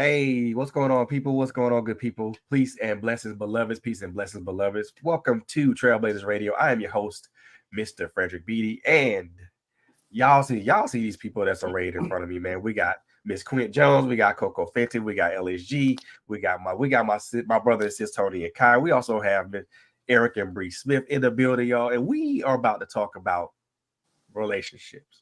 Hey, what's going on, people? What's going on, good people? Peace and blessings, beloveds. Peace and blessings, beloveds. Welcome to TrailBlazerz Radio. I am your host, Mr. Frederick Beatty, and y'all see these people that's arrayed in front of me, man. We got Miss Quint Jones, we got Coco Fenton, we got LSG, we got my brother and sis Tony and Kai. We also have Miss Eric and Bree Smith in the building, y'all, and we are about to talk about relationships.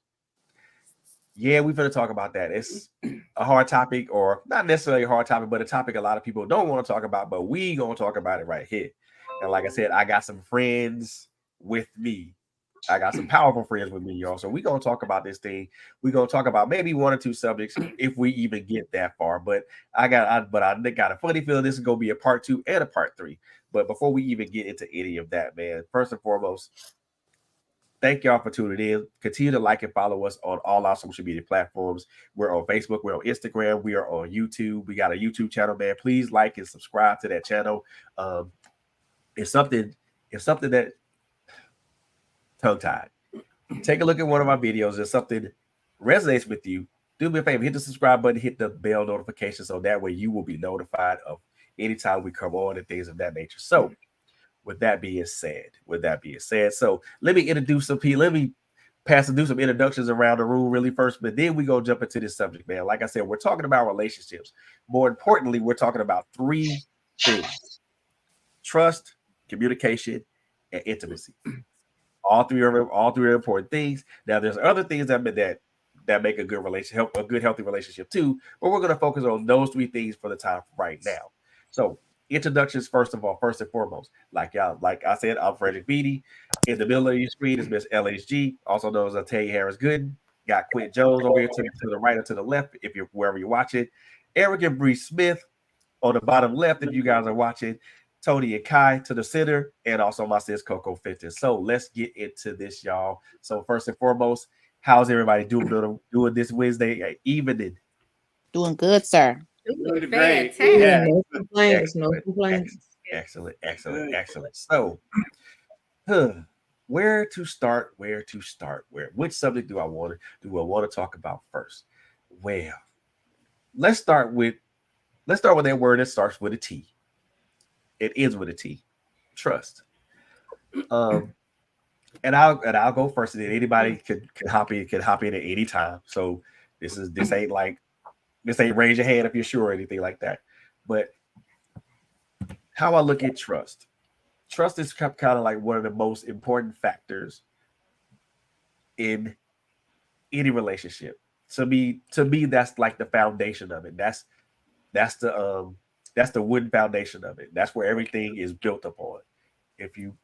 Yeah, we're going to talk about that. It's a hard topic, or not necessarily a hard topic, but a topic a lot of people don't want to talk about, but we going to talk about it right here. And like I said, I got some friends with me. I got some powerful friends with me, y'all. So we're going to talk about this thing. We're going to talk about maybe one or two subjects if we even get that far. But I got a funny feeling this is going to be a part 2 and a part 3. But before we even get into any of that, man, first and foremost, thank y'all for tuning in. Continue to like and follow us on all our social media platforms. We're on Facebook. We're on Instagram. We are on YouTube. We got a YouTube channel, man. Please like and subscribe to that channel. It's something that tongue-tied. Take a look at one of our videos. If something resonates with you, do me a favor. Hit the subscribe button. Hit the bell notification so that way you will be notified of anytime we come on and things of that nature. So, with that being said, so let me introduce some people. Let me do some introductions around the room really first, but then we go jump into this subject, man. Like I said, we're talking about relationships. More importantly, we're talking about 3 things: trust, communication, and intimacy. All three are important things. Now, there's other things that make a good relationship, a good healthy relationship too, but we're going to focus on those 3 things for the time right now. So, introductions first and foremost. Like I said, I'm Frederick Beatty. In the middle of your screen is Miss LSG, also known as Tay Harris Gooden. Got Quint Jones over here to the right or to the left, if you're wherever you're watching. Eric and Bree Smith on the bottom left, if you guys are watching. Tony and Kai to the center, and also my sis Coco Fenton. So let's get into this, y'all. So first and foremost, how's everybody doing this Wednesday evening? Doing good, sir. Doing great. Yeah. No complaints. No complaints. Excellent. So, where to start? Which subject do I want to talk about first? Well, let's start with that word that starts with a T. It ends with a T. Trust. And I'll go first, and then anybody can hop in at any time. So this ain't raise your hand if you're sure or anything like that. But how I look at trust. Trust is kind of like one of the most important factors in any relationship. To me, that's like the foundation of it. That's the wooden foundation of it. That's where everything is built upon. If you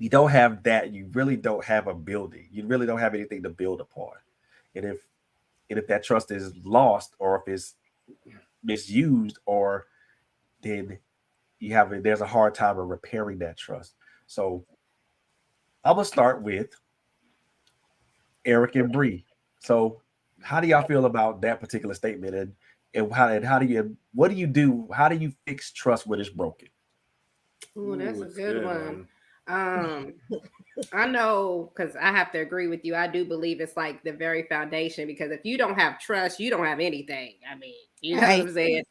don't have that, you really don't have a building. You really don't have anything to build upon. And if that trust is lost, or if it's misused, or then there's a hard time of repairing that trust. So I'm gonna start with Eric and Bree. So how do y'all feel about that particular statement, what do you do? How do you fix trust when it's broken? Oh, that's a good one. I know, because I have to agree with you. I do believe it's like the very foundation, because if you don't have trust, you don't have anything. I mean, you know what I'm saying?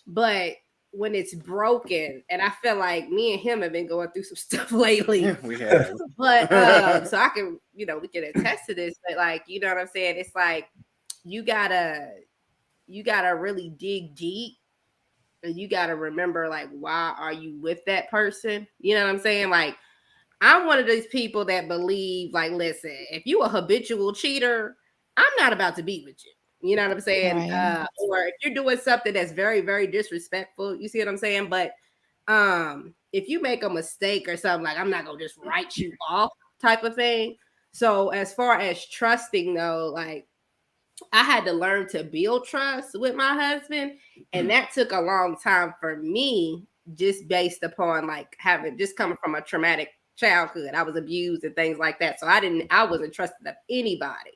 But when it's broken, and I feel like me and him have been going through some stuff lately. We have. But so I can, we can attest to this, but like, you know what I'm saying? It's like you gotta really dig deep, and you gotta remember, like, why are you with that person? You know what I'm saying? Like, I'm one of these people that believe, like, listen, if you a habitual cheater, I'm not about to be with you. You know what I'm saying? Right. Or if you're doing something that's very, very disrespectful, you see what I'm saying? But if you make a mistake or something, like, I'm not gonna just write you off type of thing. So as far as trusting, though, like, I had to learn to build trust with my husband, and that took a long time for me, just based upon like coming from a traumatic childhood. I was abused and things like that, so I wasn't trusting of anybody.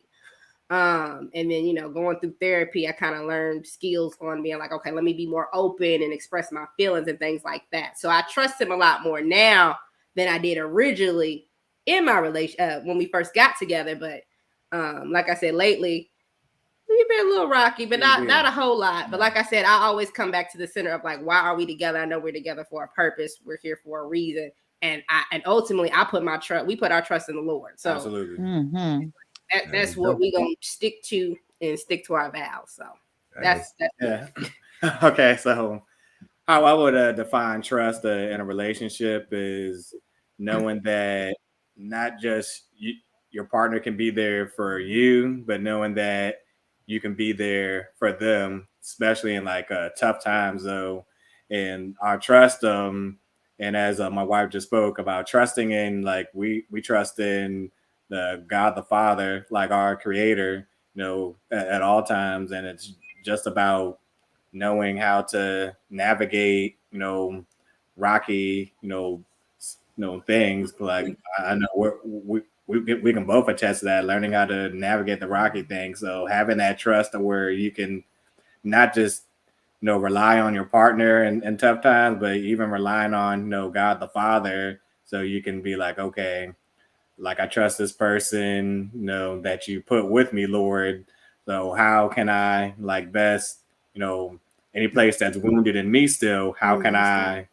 And then going through therapy, I kind of learned skills on being like, okay, let me be more open and express my feelings and things like that. So I trust him a lot more now than I did originally in my relation when we first got together. But like I said, lately, We've been a little rocky, but not a whole lot. But like I said, I always come back to the center of like, why are we together? I know we're together for a purpose. We're here for a reason. And ultimately we put our trust in the Lord. So absolutely. That's what we're gonna stick to and stick to our vows. So that's yeah. Okay, so how I would define trust in a relationship is knowing that not just your partner can be there for you, but knowing that you can be there for them, especially in like tough times. Though, and our trust, and as my wife just spoke about trusting in, like we trust in the God the Father, like our Creator, at all times, and it's just about knowing how to navigate, rocky, things. Like I know we can both attest to that, learning how to navigate the rocky things. So having that trust where you can not just, rely on your partner in tough times, but even relying on, God the Father, so you can be like, okay, like I trust this person, that you put with me, Lord. So how can I like best, any place that's wounded in me still, how can I,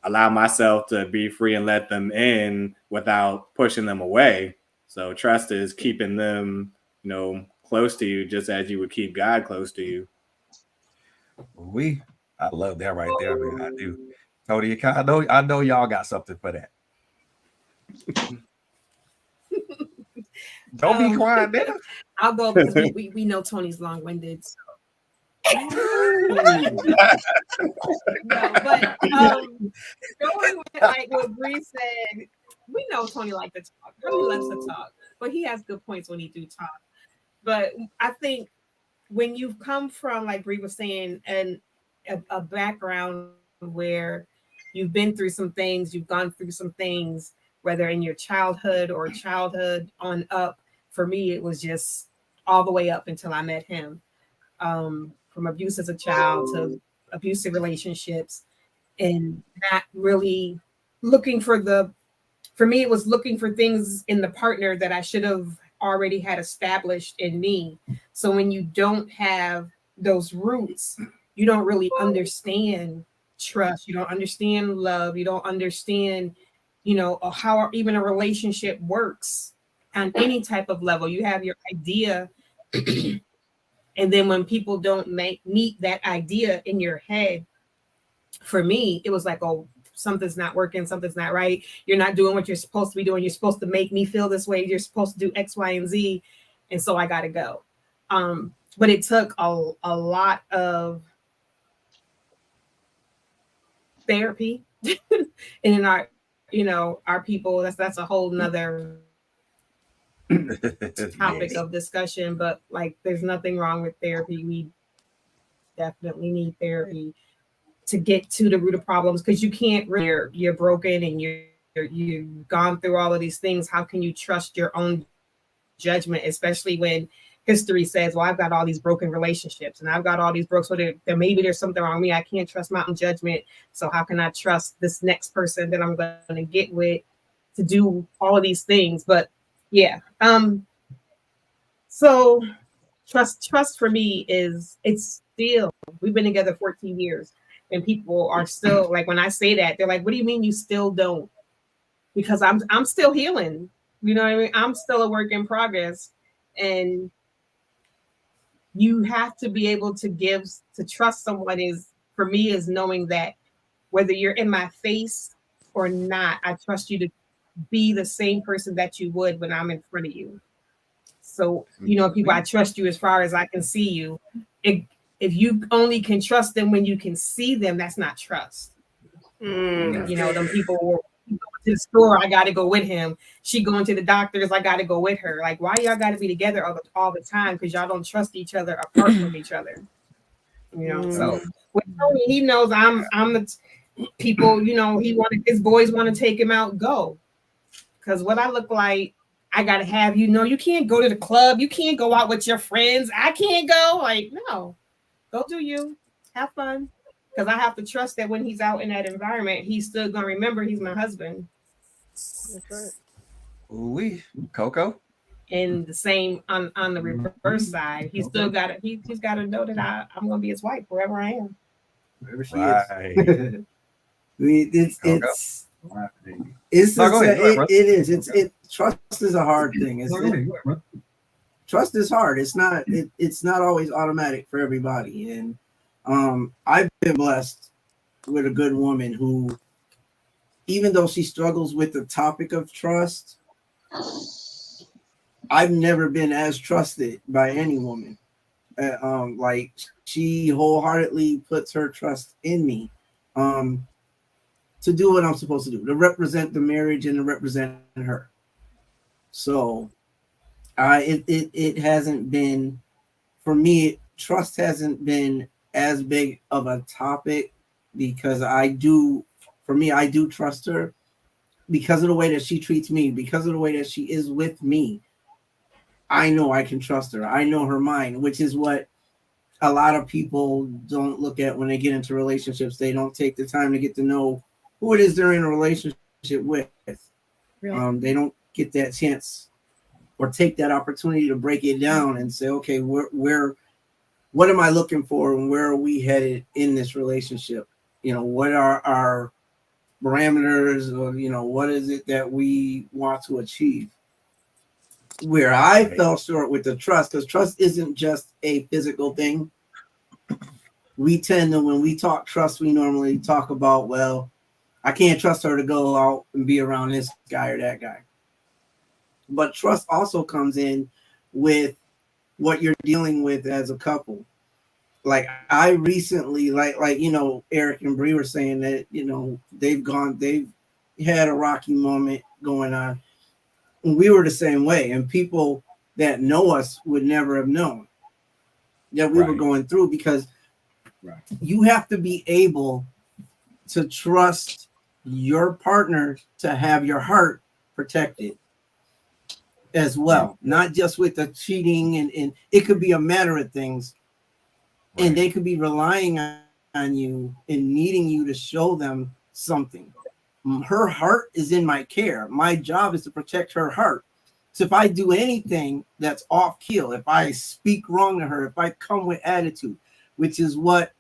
allow myself to be free and let them in without pushing them away? So trust is keeping them, close to you, just as you would keep God close to you. I love that right there. I mean, I do. Tony, I know y'all got something for that. Don't be quiet there. I'll go because we know Tony's long-winded. So. No, but going with like what Bree said, we know Tony likes to talk. He loves to talk, but he has good points when he do talk. But I think when you've come from, like Bree was saying, and a background where you've been through some things, you've gone through some things, whether in your childhood or childhood on up. For me, it was just all the way up until I met him. From abuse as a child to abusive relationships, and not really looking for me, it was looking for things in the partner that I should have already had established in me. So when you don't have those roots, you don't really understand trust. You don't understand love. You don't understand, how even a relationship works on any type of level. You have your idea. And then when people don't meet that idea in your head, for me, it was like, oh, something's not working, something's not right. You're not doing what you're supposed to be doing. You're supposed to make me feel this way. You're supposed to do X, Y, and Z. And so I got to go. But it took a lot of therapy. And in our people, that's a whole nother topic of discussion, but like there's nothing wrong with therapy. We definitely need therapy to get to the root of problems, because you can't you're broken and you've gone through all of these things. How can you trust your own judgment, especially when history says, well, I've got all these broken relationships and I've got all these broke, so there maybe there's something wrong with me. I can't trust my own judgment, so how can I trust this next person that I'm going to get with to do all of these things? But yeah. So trust for me is, it's still, we've been together 14 years and people are still like, when I say that, they're like, what do you mean you still don't? Because I'm still healing. You know what I mean? I'm still a work in progress, and you have to be able to trust someone for me is knowing that whether you're in my face or not, I trust you to be the same person that you would when I'm in front of you. So, people, I trust you as far as I can see you. If you only can trust them when you can see them, that's not trust. Them people go to the store, I got to go with him. She going to the doctors, I got to go with her. Like, why y'all got to be together all the time? Because y'all don't trust each other apart from each other. So with Tony, he knows I'm the people, his boys want to take him out, go. Because what I look like, I got to have, you can't go to the club. You can't go out with your friends. I can't go. Like, no, go do you. Have fun. Because I have to trust that when he's out in that environment, he's still going to remember he's my husband. That's right. Ooh-wee. Coco? And the same on the reverse side, he's still got to he's got to know that I'm gonna be his wife wherever I am. Wherever she Right. is. It's Go, go ahead, bro. it is. It's trust is a hard thing. Trust is hard. It's not always automatic for everybody. And I've been blessed with a good woman who, even though she struggles with the topic of trust, I've never been as trusted by any woman. Like, she wholeheartedly puts her trust in me to do what I'm supposed to do, to represent the marriage and to represent her. So it hasn't been, for me, trust hasn't been as big of a topic, because I do trust her because of the way that she treats me, because of the way that she is with me. I know I can trust her. I know her mind, which is what a lot of people don't look at when they get into relationships. They don't take the time to get to know who it is they're in a relationship with. Really? They don't get that chance or take that opportunity to break it down and say, okay, what am I looking for and where are we headed in this relationship? What are our parameters, or, what is it that we want to achieve? Where I fell short with the trust, because trust isn't just a physical thing. We tend to, when we talk trust, we normally talk about, well, I can't trust her to go out and be around this guy or that guy. But trust also comes in with what you're dealing with as a couple. Like, I recently, like Eric and Bree were saying that, they've had a rocky moment going on. And we were the same way. And people that know us would never have known that we were going through, because you have to be able to trust your partner to have your heart protected as well, not just with the cheating, and it could be a matter of things, and they could be relying on you and needing you to show them something. Her heart is in my care. My job is to protect her heart. So if I do anything that's off keel, if I speak wrong to her, if I come with attitude, which is what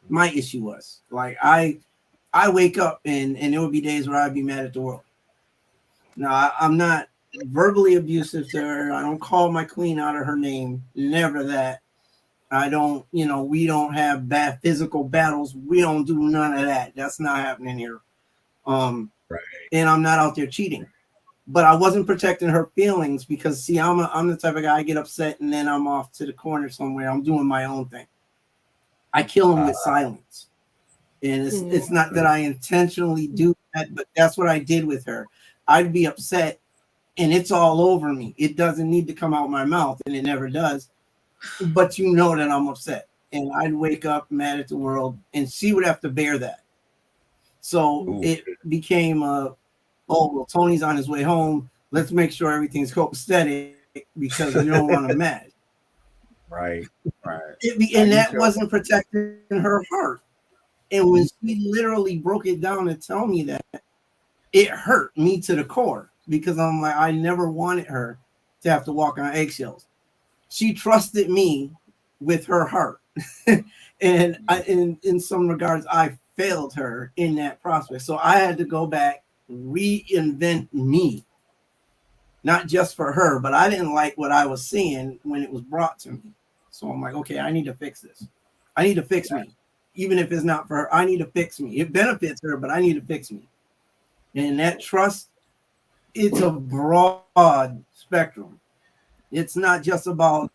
my issue was. Like, I wake up and there would be days where I'd be mad at the world. Now, I'm not verbally abusive to her. I don't call my queen out of her name. Never that. I don't, we don't have bad physical battles. We don't do none of that. That's not happening here. And I'm not out there cheating. But I wasn't protecting her feelings, because, see, I'm the type of guy, I get upset and then I'm off to the corner somewhere. I'm doing my own thing. I kill him with silence. And it's not that I intentionally do that, but that's what I did with her. I'd be upset and it's all over me. It doesn't need to come out my mouth, and it never does. But that I'm upset. And I'd wake up mad at the world, and she would have to bear that. So it became well, Tony's on his way home. Let's make sure everything's copacetic, because we don't want him mad. Right. And that wasn't protecting her heart. And when she literally broke it down to tell me that, it hurt me to the core, because I'm like, I never wanted her to have to walk on eggshells. She trusted me with her heart. And in some regards, I failed her in that process. So I had to go back, reinvent me, not just for her, but I didn't like what I was seeing when it was brought to me. So I'm like, okay, I need to fix this. I need to fix me. Even if it's not for her, I need to fix me. It benefits her, but I need to fix me. And that trust, it's a broad spectrum. It's not just about,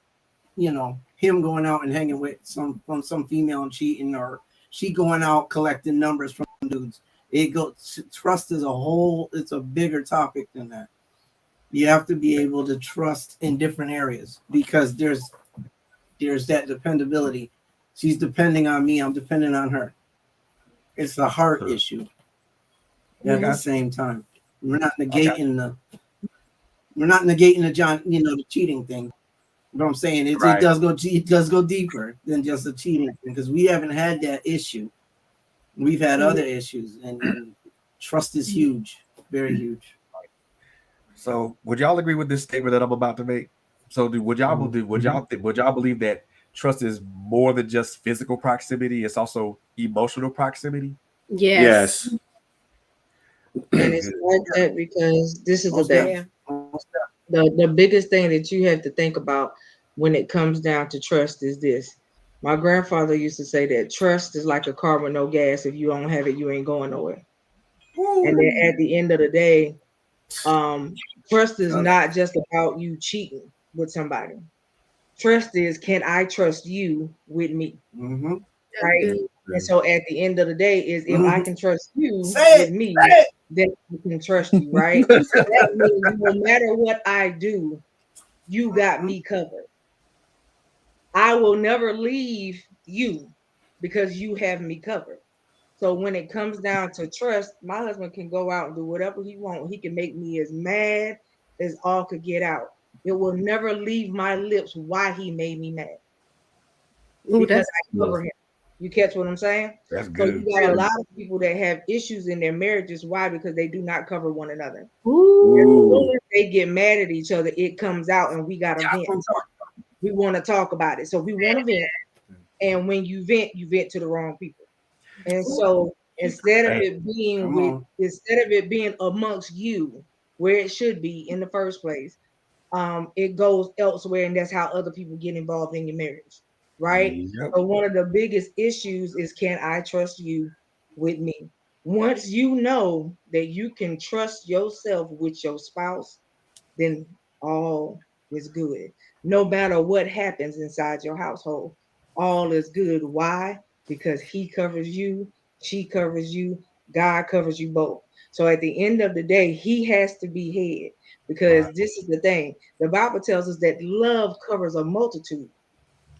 him going out and hanging with some female and cheating, or she going out collecting numbers from dudes. Trust is it's a bigger topic than that. You have to be able to trust in different areas, because there's that dependability. She's depending on me. I'm dependent on her. It's a heart issue. At the same time, we're not negating the the cheating thing. But I'm saying it does go deeper than just the cheating thing, because we haven't had that issue. We've had other issues, and trust is huge, very huge. So would y'all agree with this statement that I'm about to make? So would y'all believe that trust is more than just physical proximity? It's also emotional proximity. Yes. And it's like that because this is the Most thing. definitely. The biggest thing that you have to think about when it comes down to trust is this. My grandfather used to say that trust is like a car with no gas. If you don't have it, you ain't going nowhere. And then at the end of the day, trust is not just about you cheating with somebody. Trust is, can I trust you with me? Mm-hmm. Right? And so at the end of the day is if I can trust you with me, then I can trust you, right? That means no matter what I do, you got me covered. I will never leave you because you have me covered. So when it comes down to trust, my husband can go out and do whatever he wants. He can make me as mad as all could get out. It will never leave my lips why he made me mad. Ooh, Because that's I cover him. You catch what I'm saying? That's So good. you got a lot of people that have issues in their marriages. Why? Because they do not cover one another. Ooh. If they get mad at each other, it comes out and we got to vent. We want to talk about it. So we want to vent. And when you vent to the wrong people. And so instead of it being amongst you where it should be in the first place, it goes elsewhere, and that's how other people get involved in your marriage, right? Yep. So one of the biggest issues is, can I trust you with me? Once you know that you can trust yourself with your spouse, then all is good. No matter what happens inside your household, all is good. Why? Because he covers you, she covers you, God covers you both. So at the end of the day, he has to be head, because this is the thing. The Bible tells us that love covers a multitude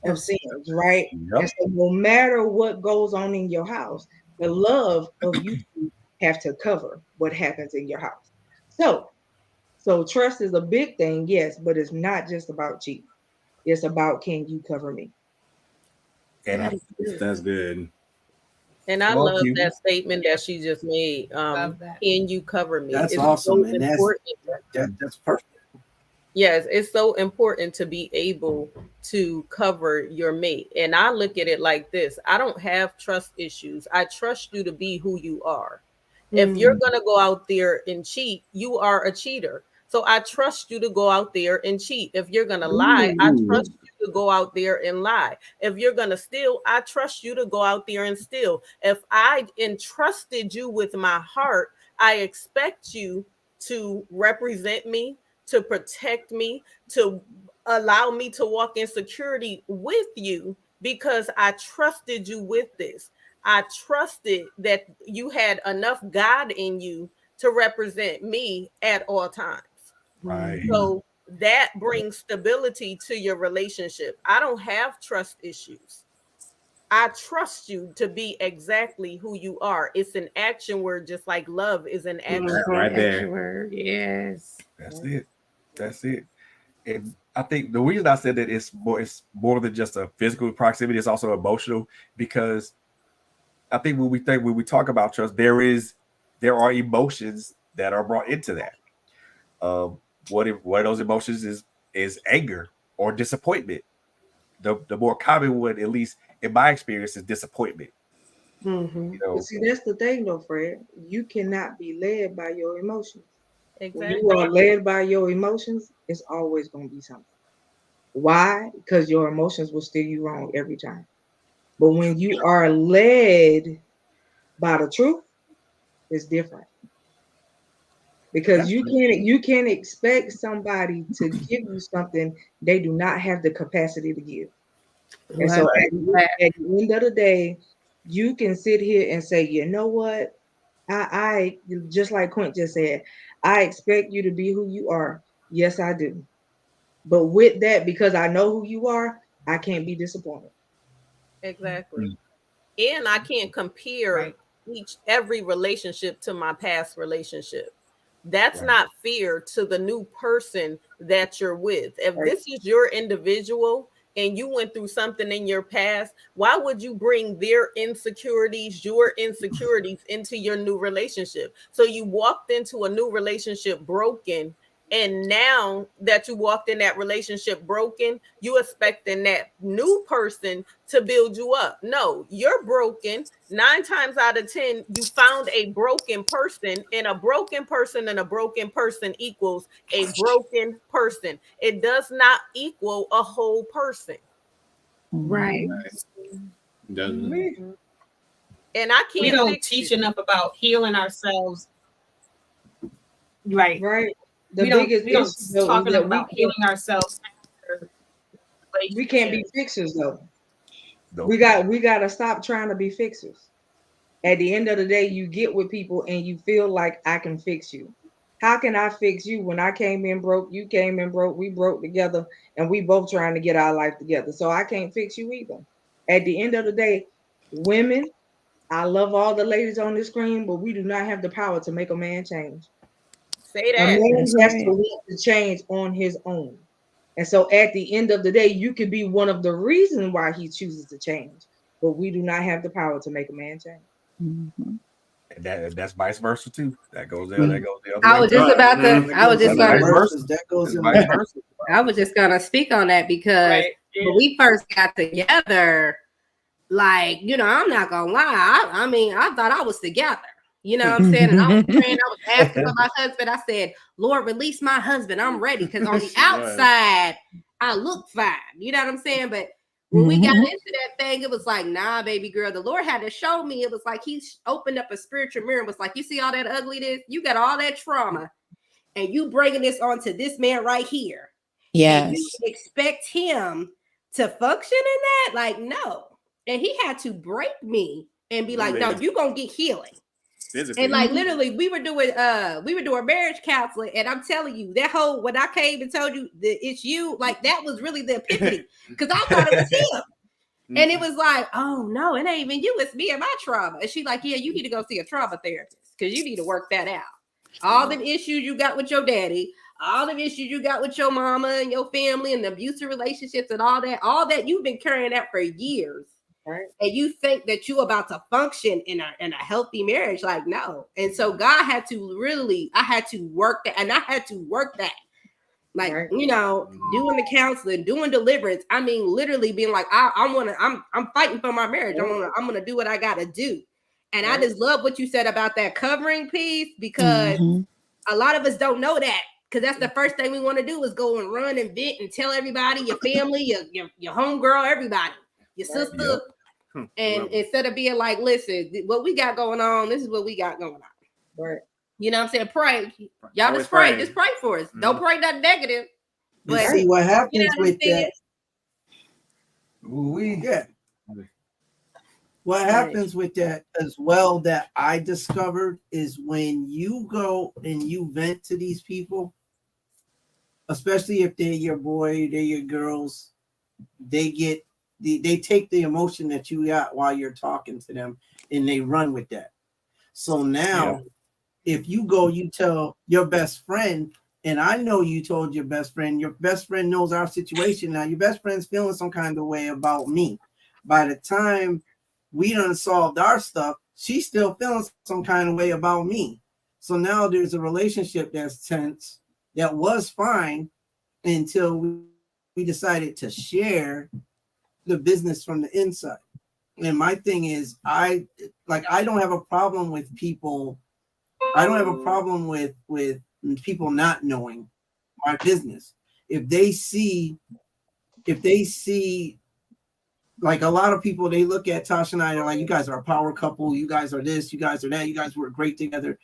of sins, right? Yep. And so no matter what goes on in your house, the love of you two have to cover what happens in your house. So trust is a big thing, yes, but it's not just about cheating. It's about, can you cover me? And That's good. And I Well, love you- that statement that she just made. Love that. Can you cover me? That's It's awesome, so and important. that's perfect. Yes, it's so important to be able to cover your mate. And I look at it like this. I don't have trust issues. I trust you to be who you are. If you're going to go out there and cheat, you are a cheater. So I trust you to go out there and cheat. If you're going to lie, I trust you to go out there and lie. If you're going to steal, I trust you to go out there and steal. If I entrusted you with my heart, I expect you to represent me, to protect me, to allow me to walk in security with you, because I trusted you with this. I trusted that you had enough God in you to represent me at all times. Right. So that brings stability to your relationship. I don't have trust issues. I trust you to be exactly who you are. It's an action word, just like love is an action. Right there. Action word. Yes. That's it. That's it. And I think the reason I said that it's more than just a physical proximity, it's also emotional, because I think when we talk about trust, there are emotions that are brought into that. One of those emotions is anger or disappointment. The more common one, at least in my experience, is disappointment. Mm-hmm. You know, But see, that's the thing though, Fred. You cannot be led by your emotions. When Exactly. you are led by your emotions, it's always going to be something. Why? Because your emotions will steer you wrong every time. But when you are led by the truth, it's different. Because you can't expect somebody to give you something they do not have the capacity to give. And so at the end of the day, you can sit here and say, you know what? I just like Quint just said, I expect you to be who you are. Yes, I do. But with that, because I know who you are, I can't be disappointed. Exactly. And I can't compare every relationship to my past relationship. That's not fair to the new person that you're with. If this is your individual and you went through something in your past, why would you bring their insecurities, your insecurities into your new relationship? So you walked into a new relationship broken, And now that you walked in that relationship broken, you expecting that new person to build you up. No, you're broken. 9 times out of 10, you found a broken person, and a broken person and a broken person equals a broken person. It does not equal a whole person. Right. Doesn't. And I can't We don't teach enough about healing ourselves. Right. Right. We don't talk enough about healing ourselves. We can't be fixers though. Nope. We got to stop trying to be fixers. At the end of the day, you get with people and you feel like I can fix you. How can I fix you when I came in broke, you came in broke, we broke together, and we both trying to get our life together. So I can't fix you either. At the end of the day, women, I love all the ladies on the screen, but we do not have the power to make a man change. Say A that. man has to want to change on his own. And so at the end of the day, you could be one of the reasons why he chooses to change, but we do not have the power to make a man change. Mhm. And that's vice versa too. That goes there. That goes the other I way was too. just about to. I was just Vice gonna. versa. That goes in Vice versa. I was just gonna speak on that because when we first got together, like, you know, I'm not gonna lie. I mean, I thought I was together. You know what I'm saying? And I was praying, I was asking for my husband. I said, Lord, release my husband. I'm ready. Because on the outside, I look fine. You know what I'm saying? But when we got into that thing, it was like, nah, baby girl. The Lord had to show me. It was like he opened up a spiritual mirror and was like, you see all that ugliness? You got all that trauma. And you bringing this onto this man right here. Yes. And you expect him to function in that? Like, no. And he had to break me and be like, no, you're going to get healing. Physically. And like literally, we were doing marriage counseling, and I'm telling you, that whole when I came and told you that it's you, like that was really the epiphany because I thought it was him, and it was like, oh no, it ain't even you, it's me and my trauma. And she like, yeah, you need to go see a trauma therapist because you need to work that out. All the issues you got with your daddy, all the issues you got with your mama and your family, and the abusive relationships and all that you've been carrying that for years. Right. And you think that you're about to function in a healthy marriage, like no. And so God had to I had to work that, and I had to work that, like you know, doing the counseling, doing deliverance. I mean, literally being like, I'm fighting for my marriage. I'm gonna do what I gotta do. And I just love what you said about that covering piece because a lot of us don't know that. Because that's the first thing we want to do is go and run and vent and tell everybody, your family, your homegirl, everybody. Your sister, and instead of being like, listen, what we got going on, this is what we got going on. Right. You know what I'm saying? Pray. Y'all just pray. Just pray for us. Don't pray nothing negative. But see what happens with that. What happens with that as well that I discovered is when you go and you vent to these people, especially if they're your boy, they're your girls, they take the emotion that you got while you're talking to them and they run with that. So now if you go, you tell your best friend, and I know you told your best friend knows our situation. Now your best friend's feeling some kind of way about me. By the time we done solved our stuff, she's still feeling some kind of way about me. So now there's a relationship that's tense that was fine until we decided to share the business from the inside. And my thing is, I don't have a problem with people. I don't have a problem with people not knowing my business. If they see, like a lot of people, they look at Tasha and I, they're like, you guys are a power couple. You guys are this, you guys are that. You guys work great together,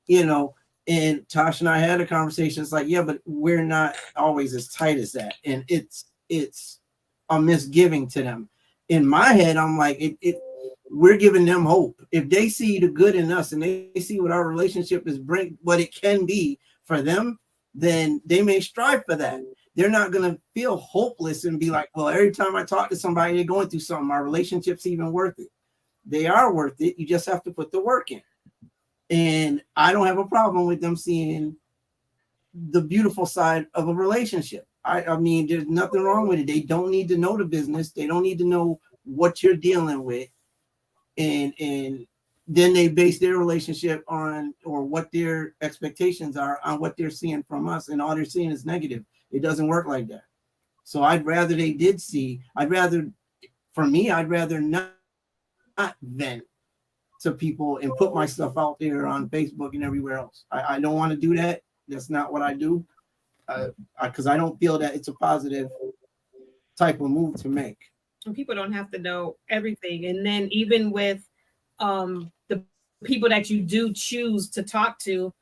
you know. And Tasha and I had a conversation. It's like, yeah, but we're not always as tight as that. And it's a misgiving to them. In my head, I'm like, we're giving them hope. If they see the good in us and they see what our relationship is what it can be for them, then they may strive for that. They're not going to feel hopeless and be like, well, every time I talk to somebody, they're going through something. My relationship's even worth it. They are worth it. You just have to put the work in. And I don't have a problem with them seeing the beautiful side of a relationship. I mean, there's nothing wrong with it. They don't need to know the business. They don't need to know what you're dealing with. And then they base their relationship on, or what their expectations are on what they're seeing from us, and all they're seeing is negative. It doesn't work like that. So I'd rather not vent to people and put my stuff out there on Facebook and everywhere else. I don't want to do that. That's not what I do, because I don't feel that it's a positive type of move to make. And people don't have to know everything. And then even with the people that you do choose to talk to,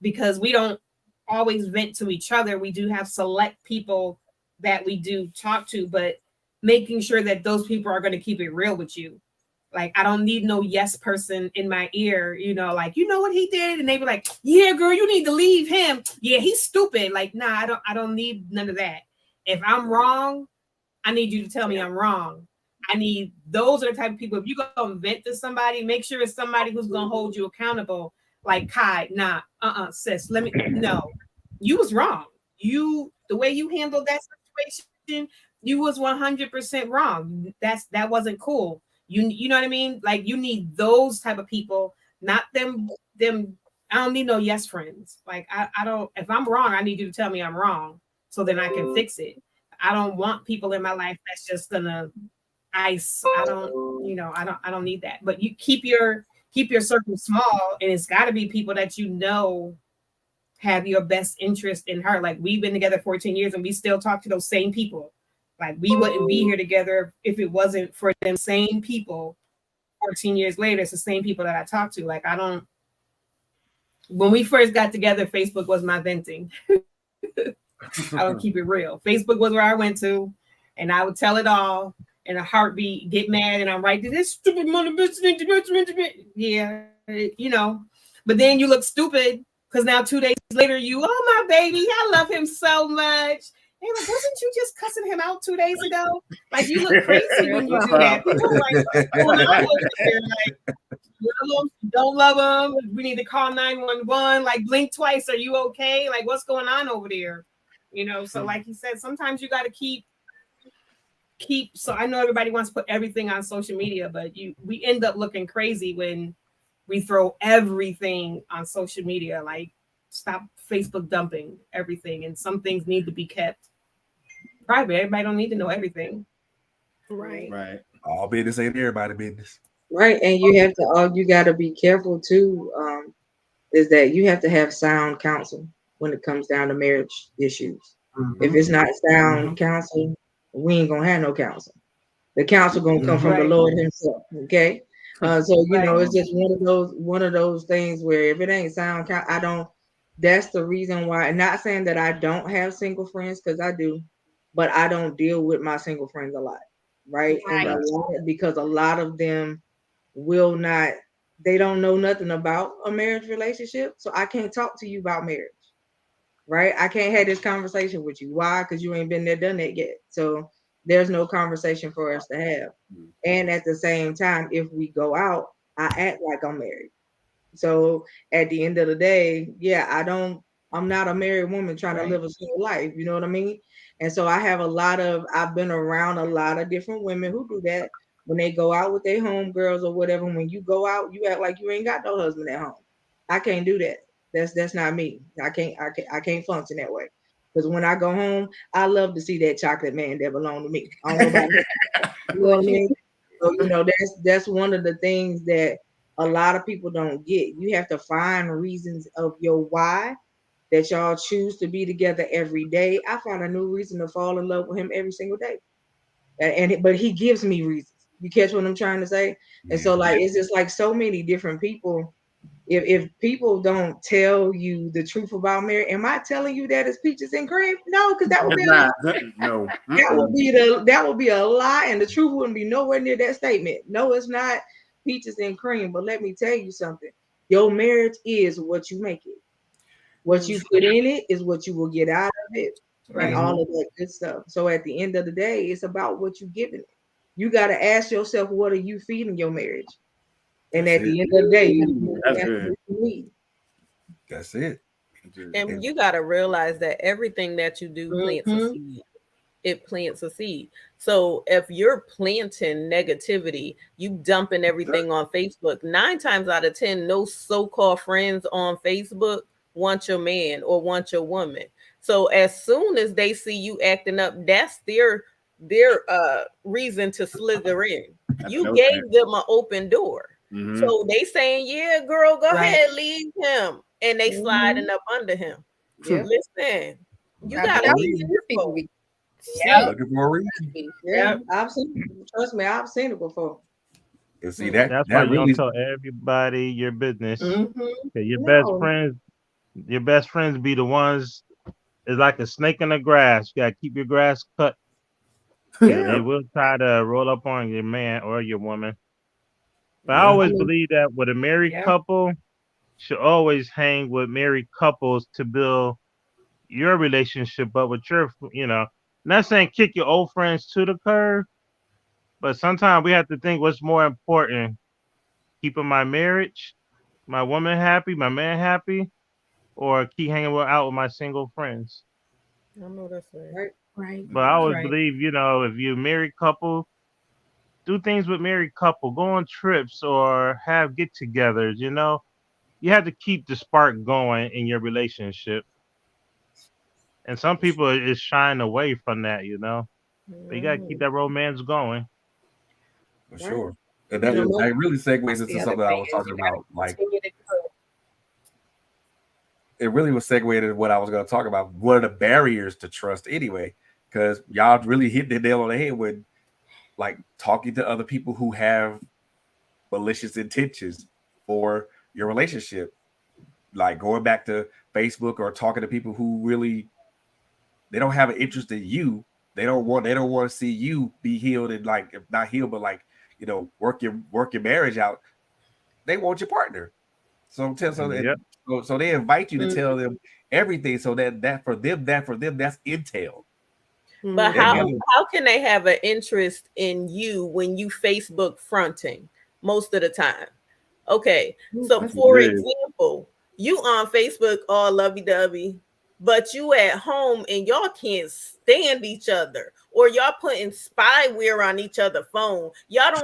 because we don't always vent to each other, we do have select people that we do talk to, but making sure that those people are going to keep it real with you. Like, I don't need no yes person in my ear, you know, like, you know what he did? And they be like, yeah, girl, you need to leave him. Yeah, he's stupid. Like, nah, I don't need none of that. If I'm wrong, I need you to tell me I'm wrong. Those are the type of people, if you go and vent to somebody, make sure it's somebody who's going to hold you accountable. Like, Kai, nah, sis, no, you was wrong. The way you handled that situation, you was 100% wrong. That wasn't cool. You know what I mean? Like, you need those type of people, not them. I don't need no yes friends. Like, I don't, if I'm wrong, I need you to tell me I'm wrong so then I can fix it. I don't want people in my life that's just gonna ice. I don't need that. But you keep your circle small, and it's got to be people that you know have your best interest in heart. Like, we've been together 14 years and we still talk to those same people. Like, we wouldn't be here together if it wasn't for them same people. 14 years later, it's the same people that I talk to. Like, when we first got together, Facebook was my venting. I don't keep it real. Facebook was where I went to, and I would tell it all in a heartbeat, get mad, and I'm right to this stupid money bitch. Yeah, you know. But then you look stupid because now 2 days later, oh, my baby, I love him so much. And like, wasn't you just cussing him out 2 days ago? Like, you look crazy when you do that. People are like, don't love him. We need to call 911. Like, blink twice. Are you okay? Like, what's going on over there? You know, so like he said, sometimes you got to keep. So I know everybody wants to put everything on social media, but we end up looking crazy when we throw everything on social media. Like, stop Facebook dumping everything, and some things need to be kept private. Everybody don't need to know everything. Right. All business ain't everybody business. Right. And you got to be careful too, is that you have to have sound counsel when it comes down to marriage issues. Mm-hmm. If it's not sound counsel, we ain't gonna have no counsel. The counsel gonna come from the Lord himself. Okay. So you know, it's just one of those things where if it ain't sound counsel, that's the reason why. Not saying that I don't have single friends, because I do, but I don't deal with my single friends a lot, right? And because a lot of them they don't know nothing about a marriage relationship, so I can't talk to you about marriage, right? I can't have this conversation with you. Why? Because you ain't been there, done that yet. So there's no conversation for us to have. And at the same time, if we go out, I act like I'm married. So at the end of the day, I'm not a married woman trying to live a single life. You know what I mean? And so I've been around a lot of different women who do that when they go out with their homegirls or whatever. When you go out, you act like you ain't got no husband at home. I can't do that. That's not me. I can't function that way. Because when I go home, I love to see that chocolate man that belonged to me. I don't know about that. You know what I mean? So, you know, that's one of the things that a lot of people don't get. You have to find reasons of your why that y'all choose to be together every day. I find a new reason to fall in love with him every single day. But he gives me reasons. You catch what I'm trying to say? And so like, it's just like so many different people. If people don't tell you the truth about marriage, am I telling you that it's peaches and cream? No, because that would be that would be a lie, and the truth wouldn't be nowhere near that statement. No, it's not peaches and cream. But let me tell you something. Your marriage is what you make it. What you put in it is what you will get out of it, and all of that good stuff. So at the end of the day, it's about what you're giving it. You got to ask yourself, what are you feeding your marriage? And at the end of the day, that's it. And you got to realize that everything that you do plants a seed. it plants a seed. So if you're planting negativity, you dumping everything on Facebook, 9 times out of 10, no so-called friends on Facebook want your man or want your woman. So as soon as they see you acting up, that's their reason to slither in. You gave them an open door. Mhm. So they saying, yeah, girl, go Right. ahead, leave him. And they sliding up under him. Yeah. Listen, you I gotta mean, be people careful. be- Looking for a reason. Yeah, I've seen it. Trust me, I've seen it before. And see that That's why that you don't really tell everybody your business. Mm-hmm. 'Cause your No. best friends be the ones. It's like a snake in the grass. You gotta keep your grass cut. Yeah. They will try to roll up on your man or your woman. But I Yeah. always I mean, believe that with a married yeah. couple, should always hang with married couples to build your relationship up with your, not saying kick your old friends to the curb, but sometimes we have to think what's more important: keeping my marriage, my woman happy, my man happy, or keep hanging out with my single friends. I know that's right. Right. Right. But I always Right. believe, if you're a married couple, do things with married couple, go on trips or have get-togethers. You have to keep the spark going in your relationship. And some people is shying away from that, But you gotta keep that romance going. for Right. sure. And You know, that really segues into The other something I thing was is talking you gotta about. Like continue to grow. it really was segued into what I was going to talk about. What are the barriers to trust anyway? Because y'all really hit the nail on the head with like talking to other people who have malicious intentions for your relationship. Like going back to Facebook or talking to people who really they don't have an interest in you. They don't want to see you be healed and like if not healed, but like work your marriage out. They want your partner. So Yep. so they invite you to tell them everything. So that for them that's intel. But They how gotta- how can they have an interest in you when you Facebook fronting most of the time? Okay, so That's for weird. example, you on Facebook all lovey-dovey, but you at home and y'all can't stand each other, or y'all putting spyware on each other's phone. Y'all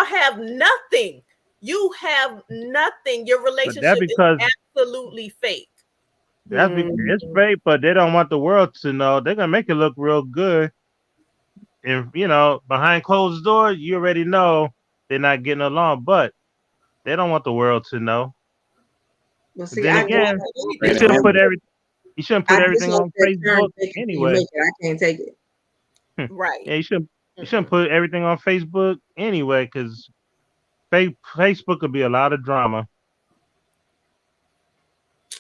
have nothing. You have nothing. Your But relationship that is because absolutely fake. it's fake, but they don't want the world to know. They're gonna make it look real good. And behind closed doors, you already know they're not getting along, but they don't want the world to know. But But see, then I again, I you shouldn't put everything on dislike that term Facebook fake it till you anyway. make it. I can't take it. Right. Yeah, you shouldn't put everything on Facebook anyway, because Facebook could be a lot of drama.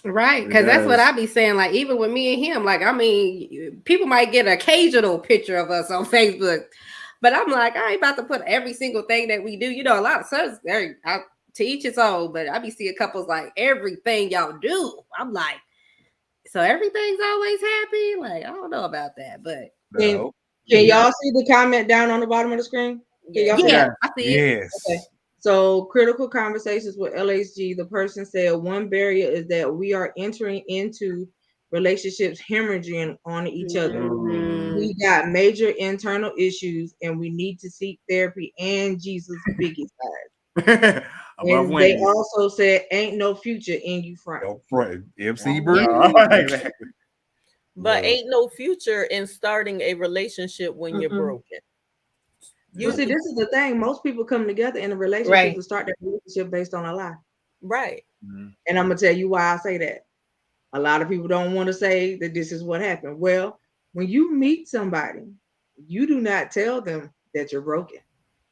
Right, It because that's what does. I be saying. Like, even with me and him, like, I mean, people might get an occasional picture of us on Facebook, but I'm like, I ain't about to put every single thing that we do. A lot of stuff, to each its own, but I be seeing couples like everything y'all do. I'm like, so everything's always happy? Like, I don't know about that, but No. Can y'all see the comment down on the bottom of the screen? Can y'all see yeah, that? I see it. Yes. Okay. So critical conversations with LHG, the person said one barrier is that we are entering into relationships hemorrhaging on each other. Mhm. We got major internal issues and we need to seek therapy and Jesus biggie side. Above And they wings. also said ain't no future in you front. No front. MC Oh, Bruce. yeah. But Yeah. ain't no future in starting a relationship when you're Mm-mm. broken. But see, this is the thing. Most people come together in a relationship Right. to start their relationship based on a lie. Right. And I'm gonna tell you why I say that. A lot of people don't want to say that this is what happened. Well, when you meet somebody, you do not tell them that you're broken,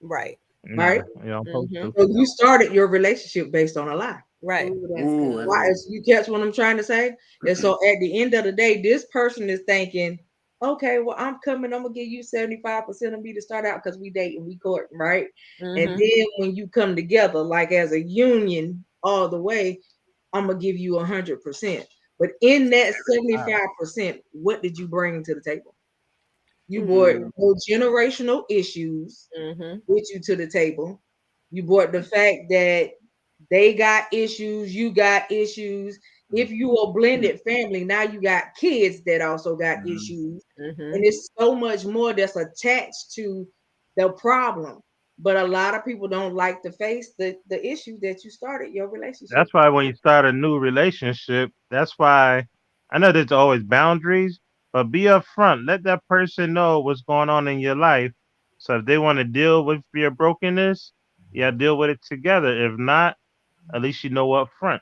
Right. right? You don't supposed to. So you started your relationship based on a lie. Right. Ooh, that's Ooh. good. Why? You catch what I'm trying to say? And so at the end of the day, this person is thinking, okay, well, I'm coming. I'm gonna give you 75% of me to start out because we date and we court, right? And Mhm. then when you come together, like as a union all the way, I'm gonna give you 100%. But in that 75%, what did you bring to the table? You brought no generational issues Mhm. with you to the table. You brought the fact that they got issues, you got issues, If you a blended family, now you got kids that also got issues, and it's so much more that's attached to the problem. But a lot of people don't like to face the issue that you started your relationship. That's why when you start a new relationship, that's why I know there's always boundaries, but be upfront. Let that person know what's going on in your life. So if they want to deal with your brokenness, yeah, deal with it together. If not, at least you know up front.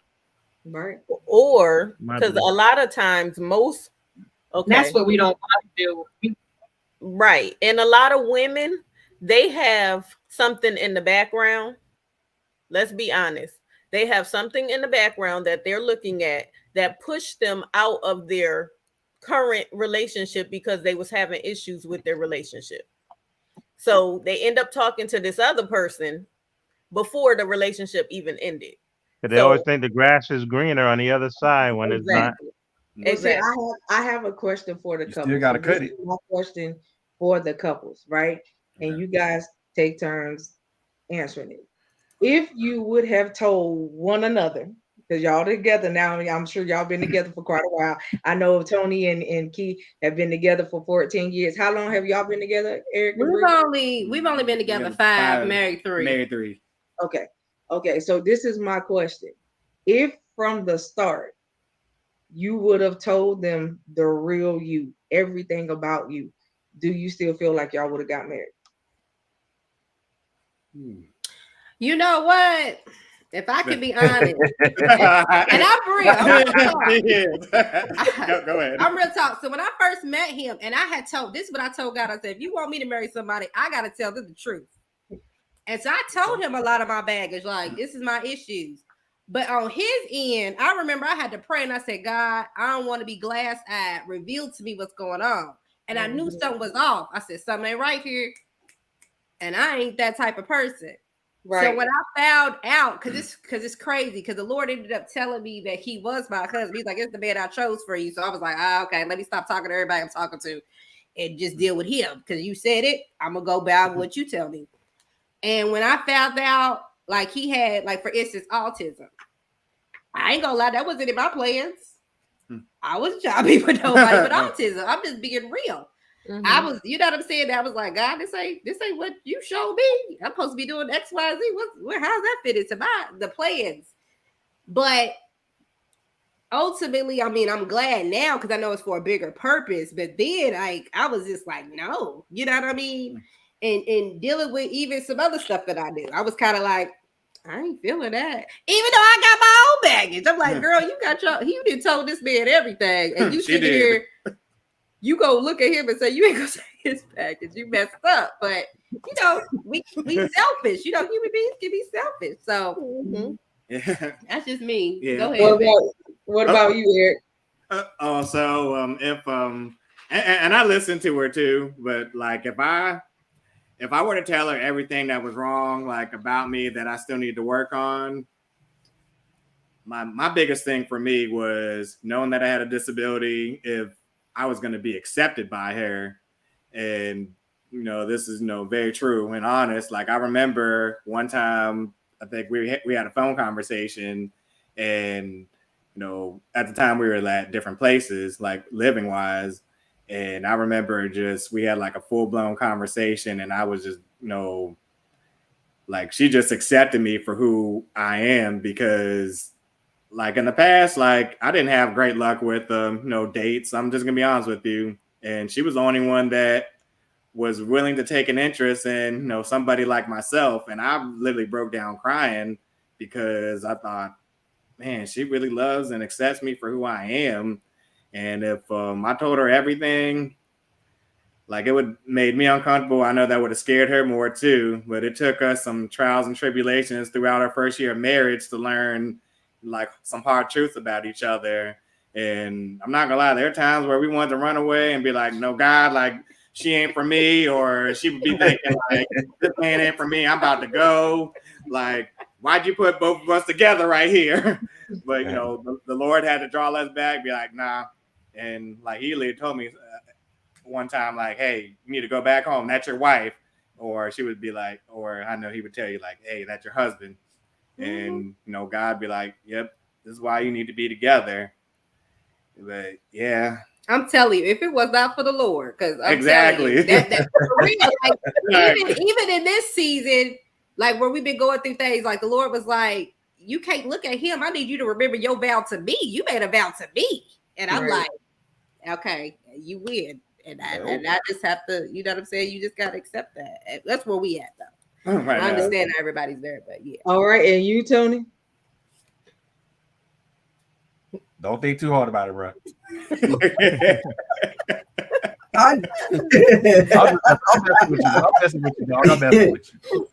Right. Or My because a bad. lot of times That's what we don't want to do. right. And a lot of women, they have something in the background. Let's be honest. They have something in the background that they're looking at that pushed them out of their current relationship because they was having issues with their relationship. So they end up talking to this other person before the relationship even ended. 'Cause they always So think the grass is greener on the other side when it's not. exactly. Well, see, Exactly. I have a question for the You couples. still gotta So this cut it. is my question for the couples, right? And you guys take turns answering it. If you would have told one another, because y'all together now, I'm sure y'all been together for quite a while. I know Tony and Key have been together for 14 years. How long have y'all been together, Eric and Bree? We've only been together Together 5, 5, married 3. Married 3. Okay. So this is my question. If from the start you would have told them the real you, everything about you, do you still feel like y'all would have got married? You know what? If I can be honest, and I'm real, Go ahead. I'm real talk. So when I first met him, and I had told this is what I told God. I said, if you want me to marry somebody, I gotta tell them the truth. And so I told him a lot of my baggage, like this is my issues. But on his end, I remember I had to pray and I said, God, I don't want to be glass-eyed. Reveal to me what's going on. And I knew something was off. I said, something ain't right here. And I ain't that type of person. Right. So when I found out, because it's crazy, because the Lord ended up telling me that he was my husband. He's like, it's the man I chose for you. So I was like, okay, let me stop talking to everybody I'm talking to and just deal with him. Because you said it, I'm gonna go by what you tell me. And when I found out, like he had, like for instance, autism, I ain't gonna lie, that wasn't in my plans. I was trying to be with nobody with autism. I'm just being real. I was, you know what I'm saying? I was like, God, this ain't what you showed me. I'm supposed to be doing X, Y, Z. How's that fit into the plans? But ultimately, I mean, I'm glad now because I know it's for a bigger purpose. But then, like, I was just like, no, you know what I mean? And dealing with even some other stuff that I do, I was kind of like, I ain't feeling that. Even though I got my own baggage, I'm like, girl, you done told this man everything, and you sit here. You go look at him and say, you ain't gonna say his package, you messed up. But you know, we selfish. You know, human beings can be selfish. So that's just me. Yeah. Go ahead. What about you, Eric? And I listened to her too, but like if I were to tell her everything that was wrong, like about me that I still need to work on, my biggest thing for me was knowing that I had a disability, if I was going to be accepted by her. And, you know, this is, you know, very true and honest. Like I remember one time, I think we had a phone conversation and, you know, at the time we were at different places, like living wise. And I remember we had like a full blown conversation and I was just, you know, like she just accepted me for who I am because like in the past, like I didn't have great luck with dates. I'm just gonna be honest with you. And she was the only one that was willing to take an interest in, you know, somebody like myself. And I literally broke down crying because I thought, man, she really loves and accepts me for who I am. And if I told her everything, like it would made me uncomfortable. I know that would have scared her more too. But it took us some trials and tribulations throughout our first year of marriage to learn like some hard truths about each other. And I'm not gonna lie, there are times where we wanted to run away and be like, no, God, like she ain't for me, or she would be thinking like this man ain't for me, I'm about to go. Like, why'd you put both of us together right here? But you know, the Lord had to draw us back, be like, nah. And like he literally told me one time, like, hey, you need to go back home, that's your wife. Or she would be like, or I know he would tell you like, hey, that's your husband. And, you know, God be like, yep, this is why you need to be together. But yeah, I'm telling you, if it was not for the Lord, because exactly. That for real, like, even in this season, like where we've been going through things, like the Lord was like, you can't look at him. I need you to remember your vow to me. You made a vow to me. And I'm like, okay, you win. And I just have to, you know what I'm saying? You just got to accept that. That's where we at, though. Right, I understand how everybody's there, but yeah. All right. And you, Tony? Don't think too hard about it, bro. I'm messing with you.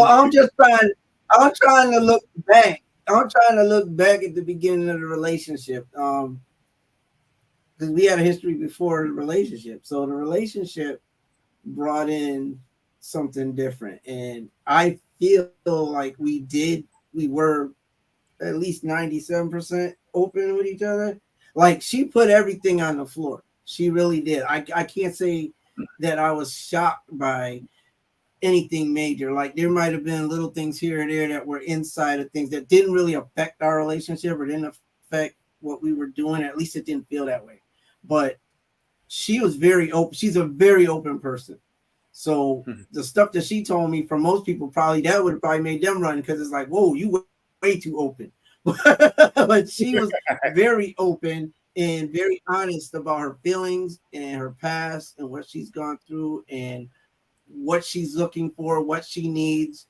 I'm just trying. I'm trying to look back. I'm trying to look back at the beginning of the relationship. Because we had a history before the relationship, so the relationship brought in something different, and I feel like we were at least 97% open with each other. Like, she put everything on the floor. She really did. I can't say that I was shocked by anything major. Like, there might have been little things here and there that were inside of things that didn't really affect our relationship or didn't affect what we were doing. At least it didn't feel that way. But she was very open. She's a very open person. So the stuff that she told me, for most people, probably that would have probably made them run, because it's like, whoa, you way too open. But she was very open and very honest about her feelings and her past and what she's gone through and what she's looking for, what she needs.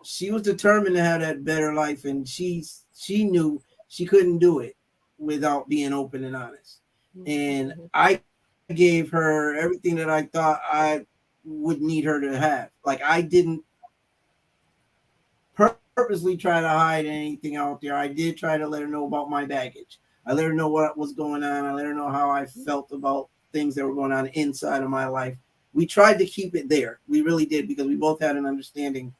She was determined to have that better life, and she knew she couldn't do it without being open and honest. And I gave her everything that I thought I would need her to have. Like, I didn't purposely try to hide anything out there. I did try to let her know about my baggage. I let her know what was going on. I let her know how I felt about things that were going on inside of my life. We tried to keep it there. We really did, because we both had an understanding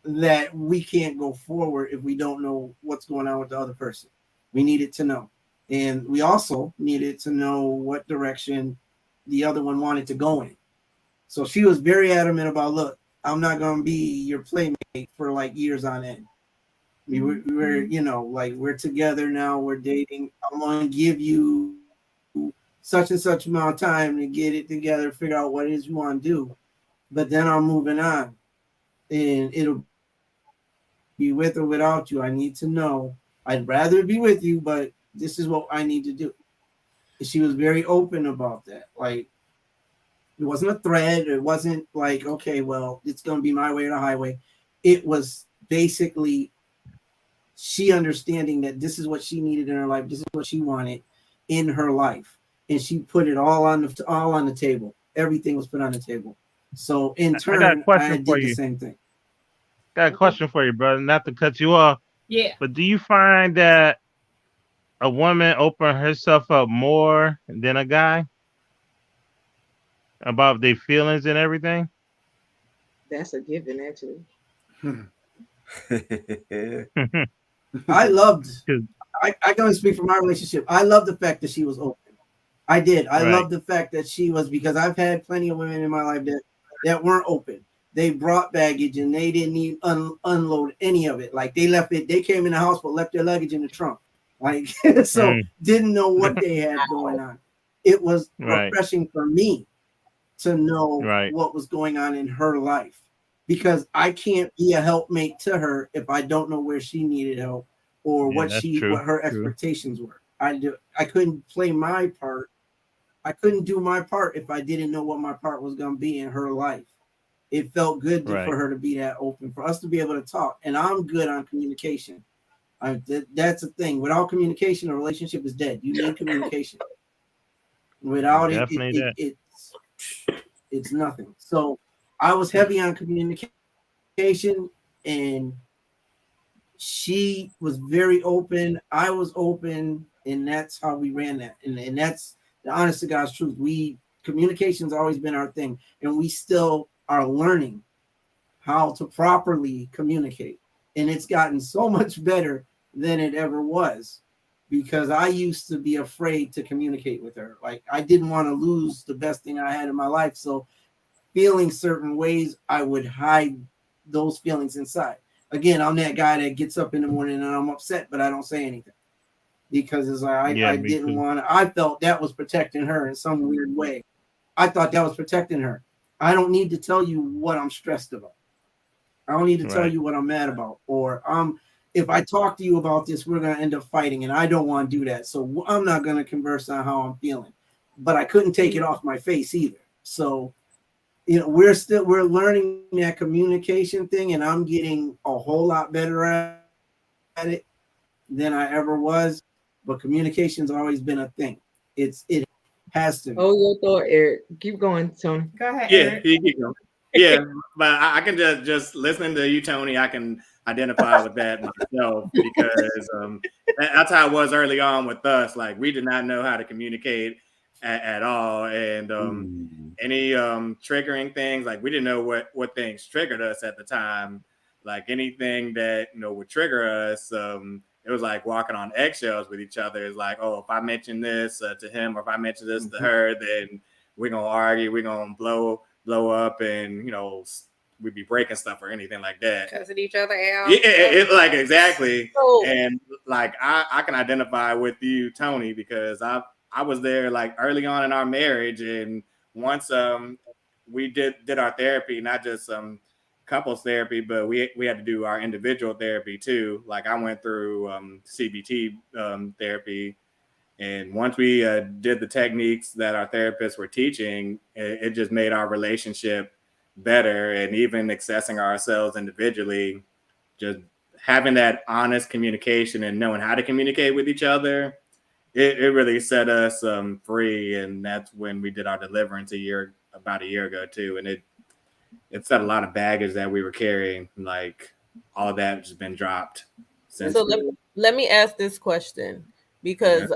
that we can't go forward if we don't know what's going on with the other person. We needed to know. And we also needed to know what direction the other one wanted to go in. So she was very adamant about, look, I'm not going to be your playmate for like years on end. We're, you know, like, we're together now, we're dating. I'm going to give you such and such amount of time to get it together, figure out what it is you want to do. But then I'm moving on, and it'll be with or without you. I need to know. I'd rather be with you, but this is what I need to do. And she was very open about that. Like, it wasn't a threat. It wasn't like, okay, well, it's going to be my way or the highway. It was basically she understanding that this is what she needed in her life. This is what she wanted in her life. And she put it all on the table. Everything was put on the table. So in turn, I did the same thing. Got a question for you, brother. Not to cut you off. Yeah. But do you find that a woman open herself up more than a guy about their feelings and everything? That's a given, actually. I loved. I can only speak for my relationship. I love the fact that she was open. I did. I love the fact that she was, because I've had plenty of women in my life that weren't open. They brought baggage and they didn't even unload any of it. Like, they left it. They came in the house but left their luggage in the trunk. Like, so didn't know what they had going on. It was refreshing for me to know what was going on in her life, because I can't be a helpmate to her if I don't know where she needed help or what her expectations were. I couldn't play my part. I couldn't do my part if I didn't know what my part was going to be in her life. It felt good for her to be that open, for us to be able to talk. And I'm good on communication. That's the thing. Without communication, a relationship is dead. You need communication. Without it's nothing. So I was heavy on communication, and she was very open. I was open, and that's how we ran that. And that's the honest to God's truth. Communication's always been our thing, and we still are learning how to properly communicate. And it's gotten so much better than it ever was, because I used to be afraid to communicate with her. Like, I didn't want to lose the best thing I had in my life. So feeling certain ways, I would hide those feelings inside. Again, I'm that guy that gets up in the morning and I'm upset, but I don't say anything. because it's like Yeah, I me didn't too. want to. I felt that was protecting her in some weird way. I thought that was protecting her. I don't need to tell you what I'm stressed about. I don't need to tell Right. you what I'm mad about, or if I talk to you about this, we're gonna end up fighting, and I don't want to do that. So I'm not gonna converse on how I'm feeling. But I couldn't take it off my face either. So we're learning that communication thing, and I'm getting a whole lot better at it than I ever was. But communication's always been a thing. It has to be. Oh, your thought, Eric. Keep going, Tony. Go ahead, Yeah, Eric. you keep going. Yeah, but I can just listening to you, Tony. I can identify with that myself because that's how it was early on with us. Like we did not know how to communicate at all, and any triggering things, like we didn't know what things triggered us at the time. Like anything that would trigger us, it was like walking on eggshells with each other. It's like, oh, if I mention this to him, or if I mention this to her, then we're gonna argue, we're gonna blow up, and we'd be breaking stuff or anything like that. Cussing each other out. Yeah, it like exactly. So- And like I can identify with you, Tony, because I was there like early on in our marriage, and once we did our therapy, not just couples therapy, but we had to do our individual therapy too. Like I went through CBT therapy, and once we did the techniques that our therapists were teaching, it just made our relationship better. And even accessing ourselves individually, just having that honest communication and knowing how to communicate with each other, it really set us free. And that's when we did our deliverance about a year ago too. And it set a lot of baggage that we were carrying, like all of that has been dropped since. So let me ask this question, because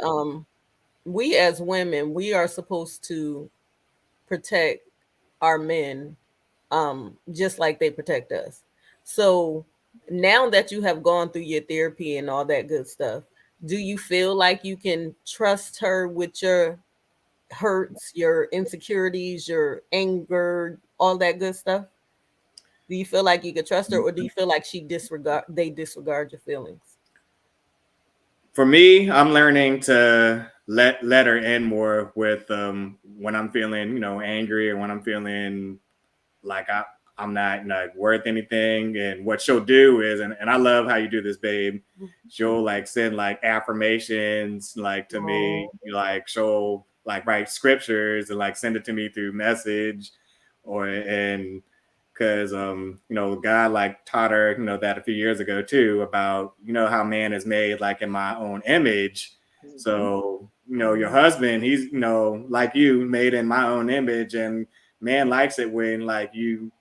we as women, we are supposed to protect our men just like they protect us. So now that you have gone through your therapy and all that good stuff, do you feel like you can trust her with your hurts, your insecurities, your anger, all that good stuff? Do you feel like you could trust her, or do you feel like they disregard your feelings? For me, I'm learning to let her in more with when I'm feeling, angry, or when I'm feeling like I'm not worth anything. And what she'll do is, and I love how you do this, babe. She'll like send like affirmations like to me, like she'll like write scriptures and like send it to me through message, because God like taught her that a few years ago too, about how man is made like in my own image. So your husband, he's like you, made in my own image, and man likes it when like you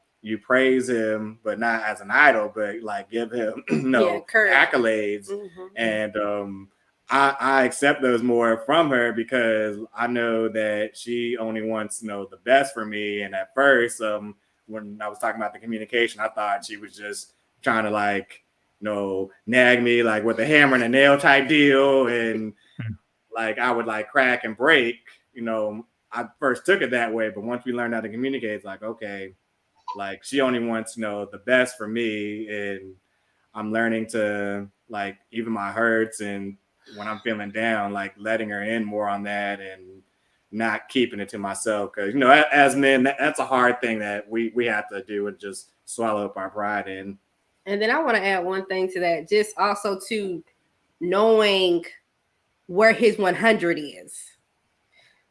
praise him, but not as an idol, but like give him accolades. And I accept those more from her, because I know that she only wants the best for me. And at first, when I was talking about the communication, I thought she was just trying to like nag me like with a hammer and a nail type deal, and like I would like crack and break. I first took it that way, but once we learned how to communicate, it's like, okay, like she only wants the best for me. And I'm learning to like even my hurts, and when I'm feeling down, like letting her in more on that, and not keeping it to myself, because as men, that's a hard thing that we have to do, and just swallow up our pride in. And then I want to add one thing to that, just also to knowing where his 100 is.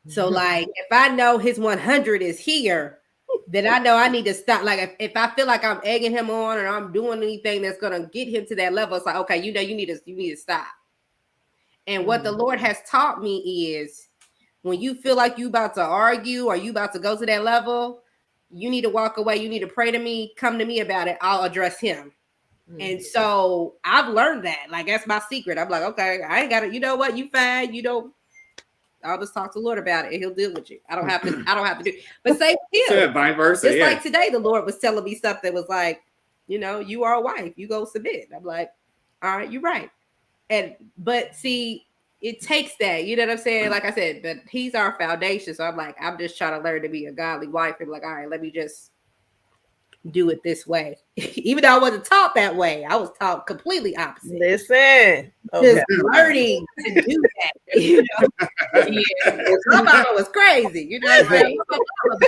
So like if I know his 100 is here, then I know I need to stop. Like if I feel like I'm egging him on, or I'm doing anything that's gonna get him to that level, it's like, okay, you need to stop. And what the Lord has taught me is, when you feel like you about to argue, or you about to go to that level, you need to walk away. You need to pray to me, come to me about it. I'll address him. And so I've learned that. Like that's my secret. I'm like, okay, I ain't got it. You know what? You fine. I'll just talk to the Lord about it, and he'll deal with you. I don't have to do it. But same deal. Vice versa. Just like today, the Lord was telling me something that was like, you are a wife, you go submit. I'm like, all right, you're right. But see, it takes that, you know what I'm saying? Like I said, but he's our foundation. So I'm just trying to learn to be a godly wife, and like, all right, let me just do it this way. Even though I wasn't taught that way, I was taught completely opposite. Listen, Just learning to do that. You know? Yeah. My mama was crazy. You know what I'm saying?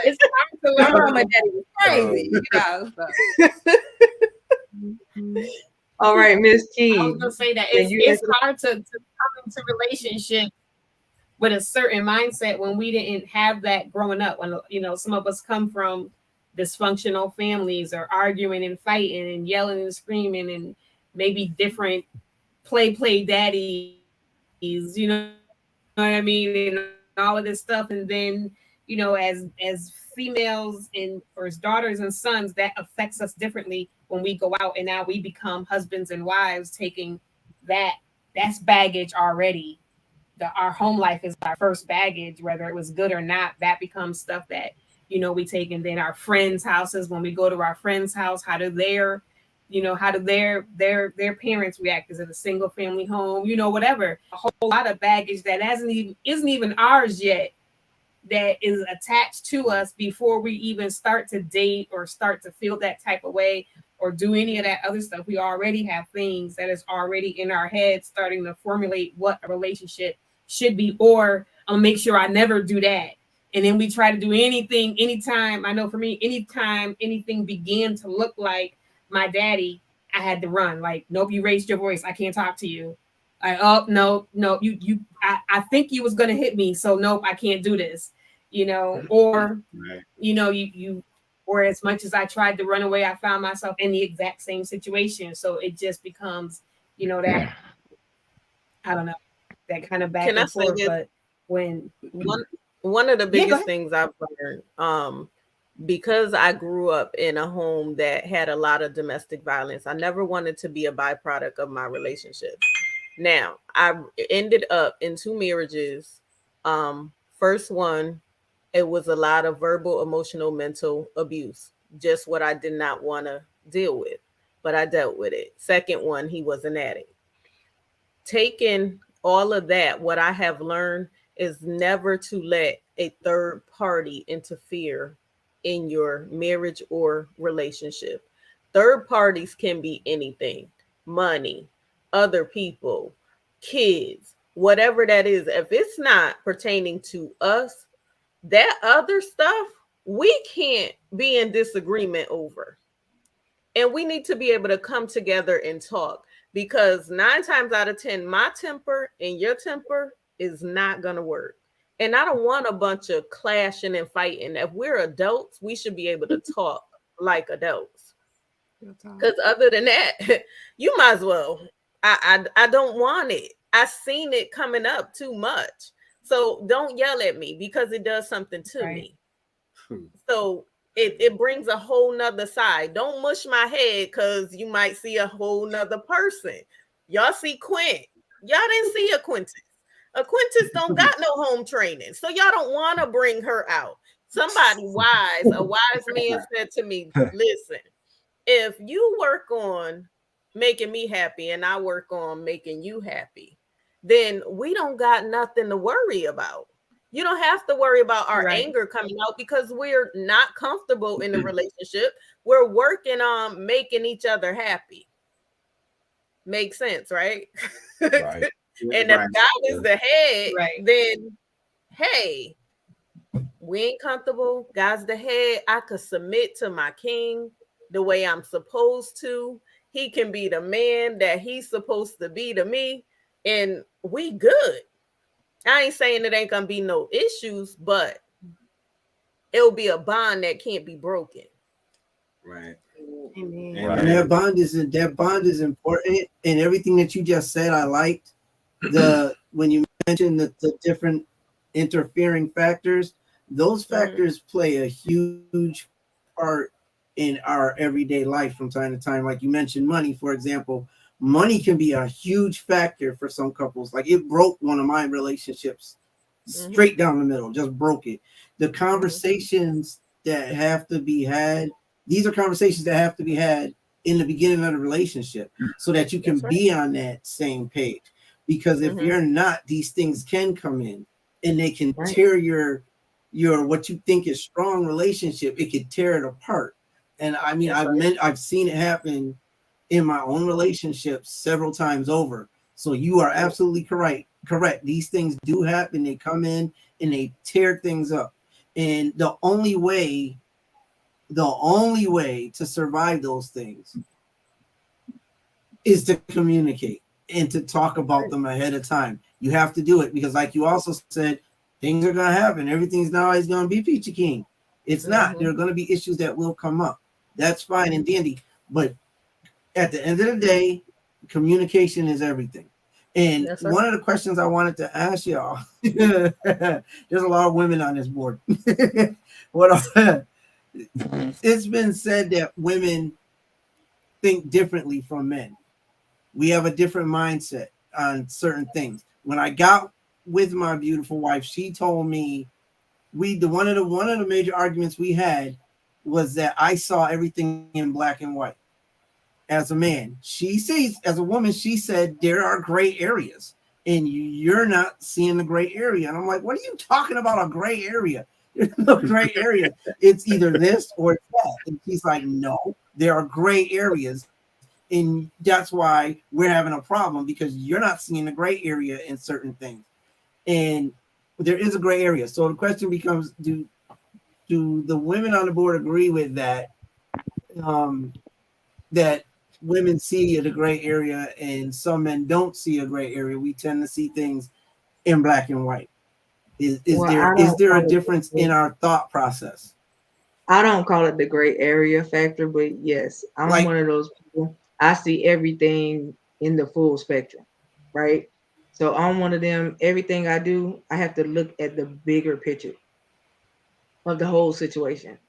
It's time to My learn. mama and daddy was crazy. You know. So. All right, Miss I Key. was gonna say that And you it's hard to come into relationship with a certain mindset when we didn't have that growing up. When some of us come from dysfunctional families, or arguing and fighting and yelling and screaming, and maybe different play daddies. You know what I mean, and all of this stuff, and then as females or as daughters and sons, that affects us differently when we go out, and now we become husbands and wives, taking that's baggage already. Our home life is our first baggage, whether it was good or not. That becomes stuff that we take. And then our friends' houses, when we go to our friends' house, how do their parents react? Is it a single family home? Whatever. A whole lot of baggage that isn't even ours yet, that is attached to us before we even start to date or start to feel that type of way or do any of that other stuff. We already have things that is already in our head, starting to formulate what a relationship should be, or I'll make sure I never do that. And then we try to do anything, anytime. I know for me, anytime anything began to look like my daddy, I had to run. Like, nope, you raised your voice, I can't talk to you. Oh, no, I think you was gonna hit me, so nope, I can't do this. Or Right. Or as much as I tried to run away, I found myself in the exact same situation. So it just becomes, that, I don't know, that kind of back Can I and say forth. this? But when One of the go biggest ahead. things I've learned, because I grew up in a home that had a lot of domestic violence, I never wanted to be a byproduct of my relationship. Now, I ended up in 2 marriages. First one, it was a lot of verbal, emotional, mental abuse, just what I did not want to deal with, but I dealt with it. Second one, he was an addict. Taking all of that, what I have learned is never to let a third party interfere in your marriage or relationship. Third parties can be anything: money, other people, kids, whatever that is. If it's not pertaining to us, that other stuff we can't be in disagreement over. And we need to be able to come together and talk, because 9 times out of 10, my temper and your temper is not going to work. And I don't want a bunch of clashing and fighting. If we're adults, we should be able to talk like adults. Because other than that, you might as well. I don't want it. I've seen it coming up too much. So don't yell at me, because it does something to me. So it brings a whole nother side. Don't mush my head, because you might see a whole nother person. Y'all see Quint. Y'all didn't see a Quintus. A Quintus don't got no home training. So y'all don't want to bring her out. Somebody wise, a wise man said to me, listen, if you work on making me happy and I work on making you happy, then we don't got nothing to worry about. You don't have to worry about our anger coming out, because we're not comfortable in the relationship. We're working on making each other happy. Makes sense, right? Right. And if God is the head, then hey, we ain't comfortable. God's the head. I could submit to my king the way I'm supposed to. He can be the man that he's supposed to be to me, and we good. I ain't saying it ain't gonna be no issues, but it'll be a bond that can't be broken. Right. And that bond is important. And everything that you just said, I liked when you mentioned the different interfering factors. Those factors play a huge part in our everyday life from time to time. Like you mentioned, money, for example. Money can be a huge factor for some couples. Like, it broke one of my relationships straight down the middle, just broke it. The conversations that have to be had, these are conversations that have to be had in the beginning of the relationship, so that you can be on that same page. Because if you're not, these things can come in and they can tear your what you think is strong relationship. It could tear it apart. And I mean, That's I've seen it happen in my own relationships several times over. So you are absolutely correct. These things do happen. They come in and they tear things up. And the only way to survive those things is to communicate and to talk about them ahead of time. You have to do it because, like you also said, things are going to happen. Everything's not always going to be peachy keen. It's not. There are going to be issues that will come up. That's fine and dandy. But at the end of the day, communication is everything. And one of the questions I wanted to ask y'all, there's a lot of women on this board. It's been said that women think differently from men. We have a different mindset on certain things. When I got with my beautiful wife, she told me one of the major arguments we had was that I saw everything in black and white. As a man, she sees, as a woman, she said there are gray areas and you're not seeing the gray area. And I'm like, what are you talking about? A gray area? There's no gray area. It's either this or it's that. And she's like, no, there are gray areas. And that's why we're having a problem, because you're not seeing the gray area in certain things. And there is a gray area. So the question becomes, do the women on the board agree with that? That women see the gray area and some men don't see a gray area. We tend to see things in black and white. Is there a difference in our thought process? I don't call it the gray area factor, but yes, I'm one of those people. I see everything in the full spectrum, right? So I'm one of them. Everything I do, I have to look at the bigger picture of the whole situation.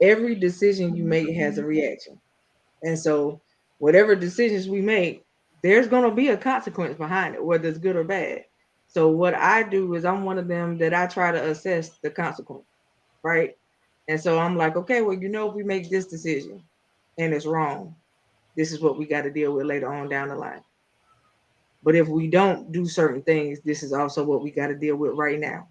Every decision you make has a reaction. And so whatever decisions we make, there's going to be a consequence behind it, whether it's good or bad. So what I do is I'm one of them that I try to assess the consequence, right? And so I'm like, okay, well, if we make this decision and it's wrong, this is what we got to deal with later on down the line. But if we don't do certain things, this is also what we got to deal with right now.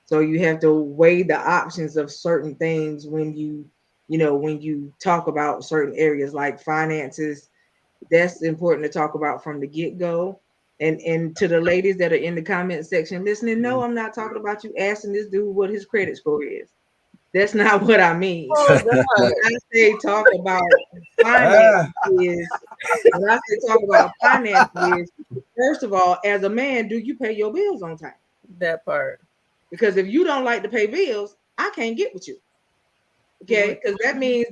So you have to weigh the options of certain things when you talk about certain areas like finances. That's important to talk about from the get-go. And to the ladies that are in the comment section listening, no, I'm not talking about you asking this dude what his credit score is. That's not what I mean. When I say talk about finances, first of all, as a man, do you pay your bills on time? That part. Because if you don't like to pay bills, I can't get with you. Okay, because that means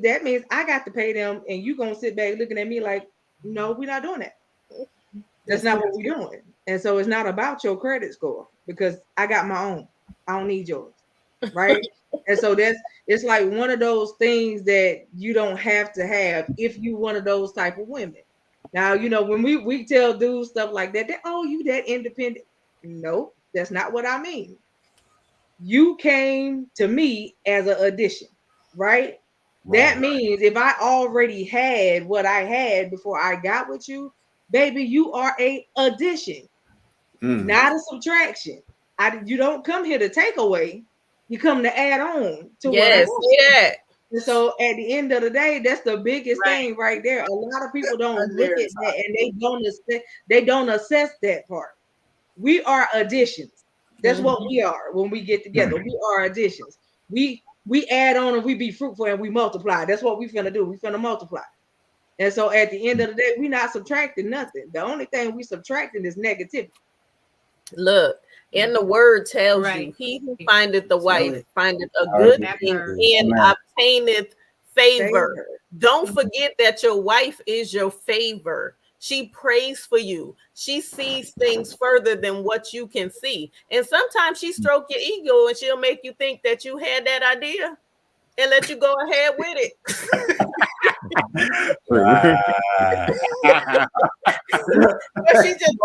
I got to pay them, and you gonna sit back looking at me like, no, we're not doing that. That's not what we're doing. And so it's not about your credit score, because I got my own. I don't need yours, right? And so it's like one of those things that you don't have to have if you one of those type of women. Now, when we tell dudes stuff like that, you that independent. No, that's not what I mean. You came to me as an addition, right? That means if I already had what I had before I got with you, baby, you are a addition, not a subtraction. You don't come here to take away. You come to add on to what I want. And so at the end of the day, that's the biggest thing right there. A lot of people don't look at that, and they don't assess that part. We are additions. That's what we are when we get together. We are additions. We add on and we be fruitful and we multiply. That's what we finna do. We finna multiply. And so at the end of the day, we're not subtracting nothing. The only thing we subtracting is negativity. Look, and the word tells you, he who findeth the wife findeth a good thing and obtaineth favor. Don't forget that your wife is your favor. She prays for you. She sees things further than what you can see. And sometimes she stroke your ego and she'll make you think that you had that idea and let you go ahead with it. But she just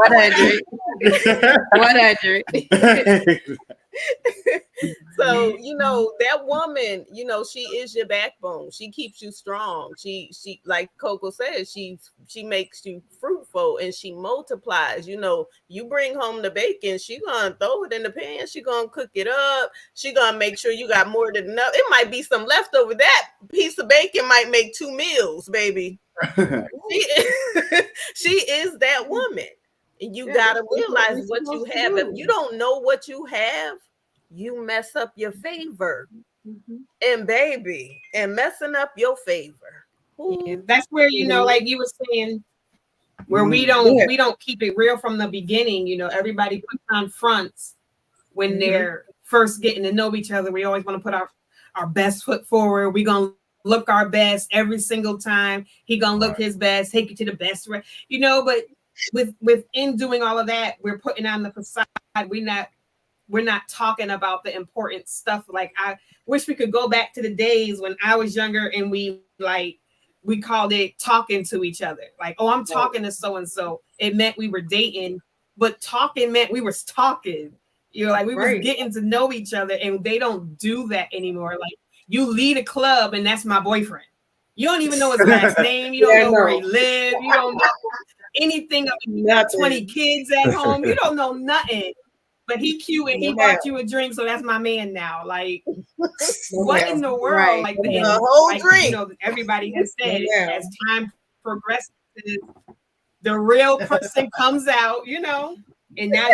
So, that woman, she is your backbone. She keeps you strong. She like Coco says, she makes you fruitful. tenfold and she multiplies. You know, you bring home the bacon, she gonna throw it in the pan, she gonna cook it up, she gonna make sure you got more than enough. It might be some leftover. That piece of bacon might make 2 meals, baby. She is that woman. And you gotta realize what you have. If you don't know what you have, you mess up your favor. And baby, and messing up your favor. Yeah, that's where, you know, like you were saying, where we don't keep it real from the beginning. You know, everybody puts on fronts when they're first getting to know each other. We always want to put our best foot forward. We're gonna look our best every single time. He gonna look his best, take you to the best, you know, but within doing all of that, we're putting on the facade. We're not talking about the important stuff. Like, I wish we could go back to the days when I was younger and we called it talking to each other. Like, oh, I'm talking to so-and-so. It meant we were dating, but talking meant we were talking. You know, like we were getting to know each other, and they don't do that anymore. Like, you lead a club and that's my boyfriend. You don't even know his last name. You don't know where he lives. You don't know anything. You got 20 kids at home. You don't know nothing. But he cute and he bought you a drink, so that's my man now. Like, what in the world? Like, the whole drink. You know, everybody has said as time progresses, the real person comes out. You know, and now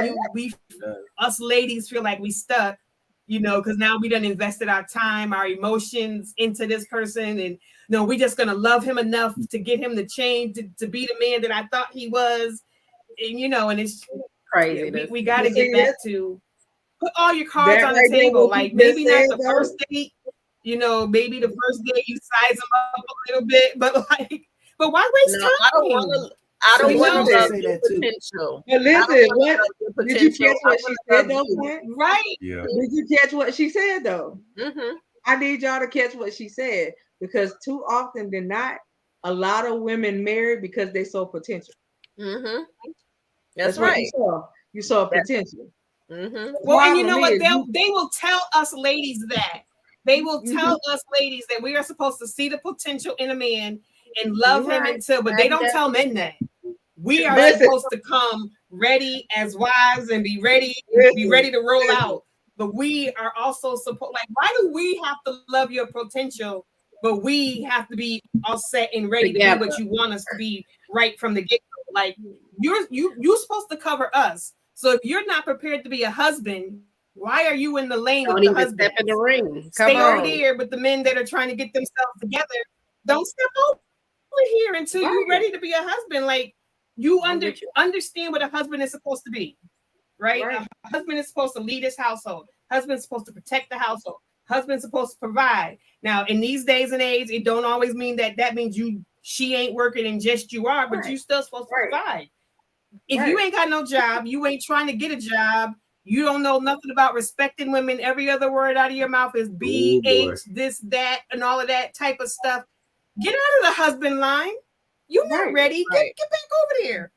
us ladies feel like we stuck. You know, because now we done invested our time, our emotions into this person, and no, we just gonna love him enough to get him to change to be the man that I thought he was, and you know, and it's crazy. We got to get back to put all your cards on the table. Like, maybe not the first date, you know, maybe the first date you size them up a little bit, but why waste time? I don't want to love your potential. But listen, did you catch what she said though? Right. Yeah. Did you catch what she said though? I need y'all to catch what she said, because too often than not, a lot of women marry because they saw potential. That's right. You saw potential. Well, and you know what? They will tell us ladies that. They will tell us ladies that we are supposed to see the potential in a man and love him until, but they don't tell men that. We are supposed to come ready as wives and be ready to roll out. But we are also supposed, like, why do we have to love your potential, but we have to be all set and ready to be what you want us to be right from the get-go? Like, you're supposed to cover us. So if you're not prepared to be a husband, why are you in the lane with the husband? Step in the ring. Stay over there with the men that are trying to get themselves together. Don't step over here until you're ready to be a husband. Like, you understand what a husband is supposed to be, right? A husband is supposed to lead his household. Husband's supposed to protect the household. Husband's supposed to provide. Now, in these days and age, it don't always mean that means she ain't working and just you are, but you still supposed to provide. If you ain't got no job, you ain't trying to get a job, you don't know nothing about respecting women, every other word out of your mouth is BH, this, that, and all of that type of stuff. Get out of the husband line. You're not ready. Get back over there.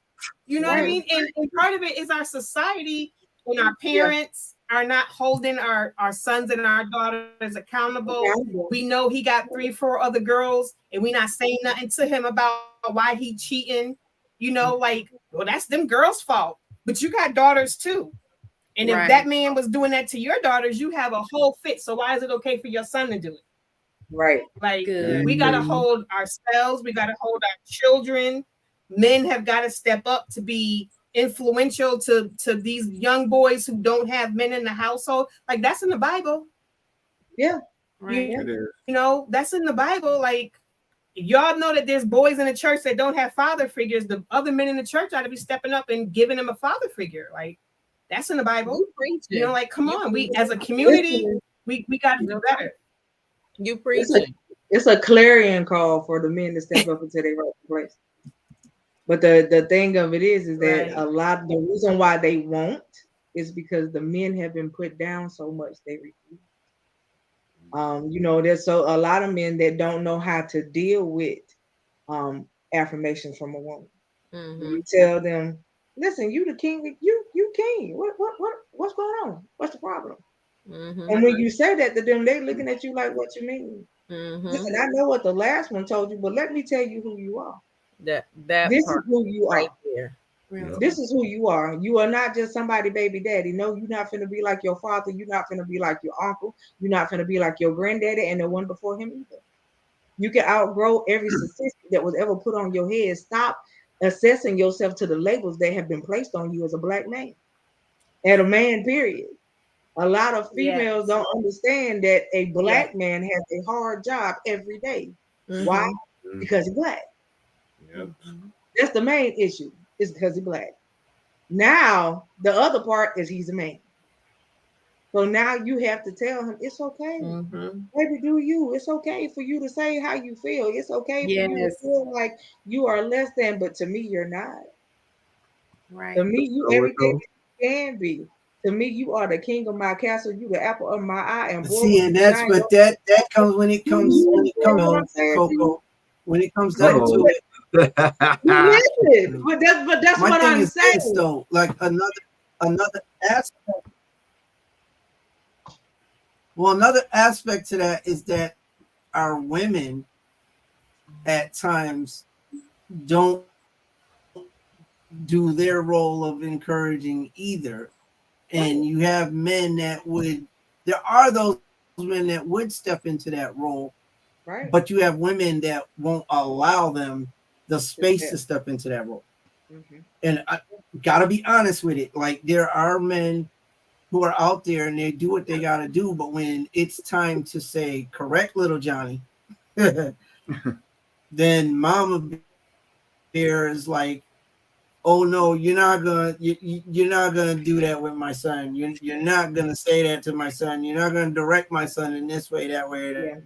You know what I mean? And part of it is our society and our parents are not holding our sons and our daughters accountable. We know he got 3-4 other girls, and we not saying nothing to him about why he cheating. You know, like, well, that's them girls' fault. But you got daughters too. And if that man was doing that to your daughters, you have a whole fit. So why is it okay for your son to do it? Right. Like, we got to hold ourselves. We got to hold our children. Men have got to step up to be influential to these young boys who don't have men in the household. Like, that's in the Bible. Yeah. Right. You know, that's in the Bible. Like, y'all know that there's boys in the church that don't have father figures. The other men in the church ought to be stepping up and giving them a father figure. Like, that's in the Bible. You know, like, come on. We, as a community, we got to do better. You preach. It's a clarion call for the men to step up into their right place. But the thing of it is that the reason why they won't is because the men have been put down so much they refuse. You know, there's a lot of men that don't know how to deal with affirmations from a woman. You tell them, listen, you the king, you king. What's going on? What's the problem? And when you say that to them, they looking at you like, what you mean? Listen, I know what the last one told you, but let me tell you who you are. That This part is who you right are. there. This is who you are. You are not just somebody baby daddy. No, you're not finna be like your father. You're not finna be like your uncle. You're not finna be like your granddaddy and the one before him either. You can outgrow every statistic that was ever put on your head. Stop assessing yourself to the labels that have been placed on you as a black man and a man, period. A lot of females don't understand that a black man has a hard job every day. Why? Because he's black. Yep. That's the main issue, is because he's black. Now, the other part is he's a man. So now you have to tell him it's okay. Baby, do you. It's okay for you to say how you feel. It's okay for you to feel like you are less than, but to me, you're not. Right. To me, you everything that you can be. To me, you are the king of my castle. You the apple of my eye. And boy, see, and that's but that comes when it comes Coco. When it comes down to it. But that's my what thing I'm is saying. this, though, like another aspect. Well, another aspect to that is that our women at times don't do their role of encouraging either. And you have men that there are those men that would step into that role, right? But you have women that won't allow them the space to step into that role. And I gotta be honest with it. Like, there are men who are out there and they do what they gotta do, but when it's time to say, correct, little Johnny, then Mama Bear is like, oh no, you're not gonna do that with my son. You're not gonna say that to my son. You're not gonna direct my son in this way, that way, the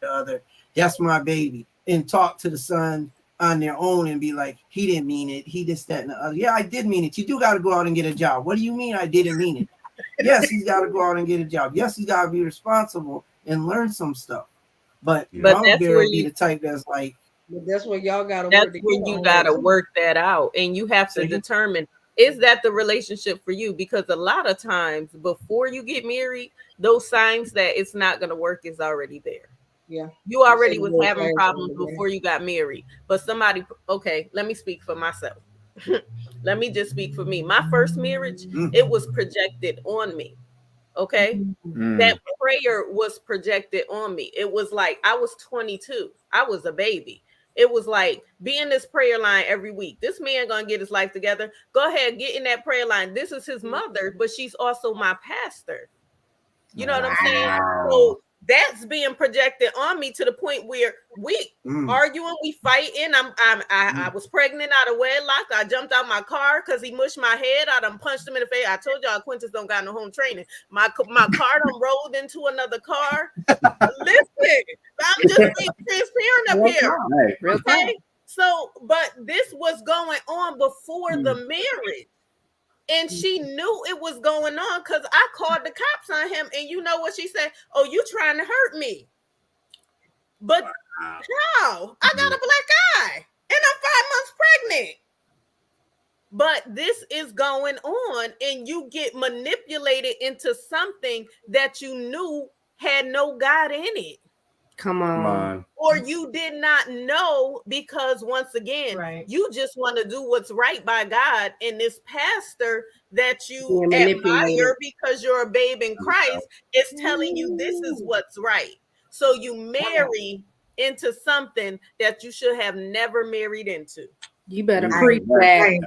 other. That's my baby. And talk to the son on their own and be like, he didn't mean it. He just that and the other. Yeah, I did mean it. You do got to go out and get a job. What do you mean I didn't mean it? Yes, he's got to go out and get a job. Yes, he's got to be responsible and learn some stuff. But Mama Bear will be the type that's like, but that's where y'all gotta that's when you gotta work that out, and you have to determine, is that the relationship for you? Because a lot of times before you get married, those signs that it's not gonna work is already there. Yeah, you already was having problems before you got married. But somebody, okay, let me speak for myself. Let me just speak for me. My first marriage, it was projected on me. Okay. That prayer was projected on me. It was like I was 22. I was a baby. It was like, be in this prayer line every week. This man gonna get his life together. Go ahead, get in that prayer line. This is his mother, but she's also my pastor. You know what I'm saying? So that's being projected on me to the point where we arguing, we fighting. I was pregnant out of wedlock. I jumped out my car because he mushed my head. I done punched him in the face. I told y'all Quintus don't got no home training. My car done rolled into another car. Listen, I'm just being transparent up here. Okay. So, but this was going on before the marriage. And she knew it was going on because I called the cops on him. And you know what she said? Oh, you trying to hurt me. But how? I got a black eye and I'm 5 months pregnant. But this is going on and you get manipulated into something that you knew had no God in it. Come on. Or you did not know because once again, you just want to do what's right by God. And this pastor that you admire because you're a babe in Christ is telling you this is what's right. So you marry into something that you should have never married into. You better preach that.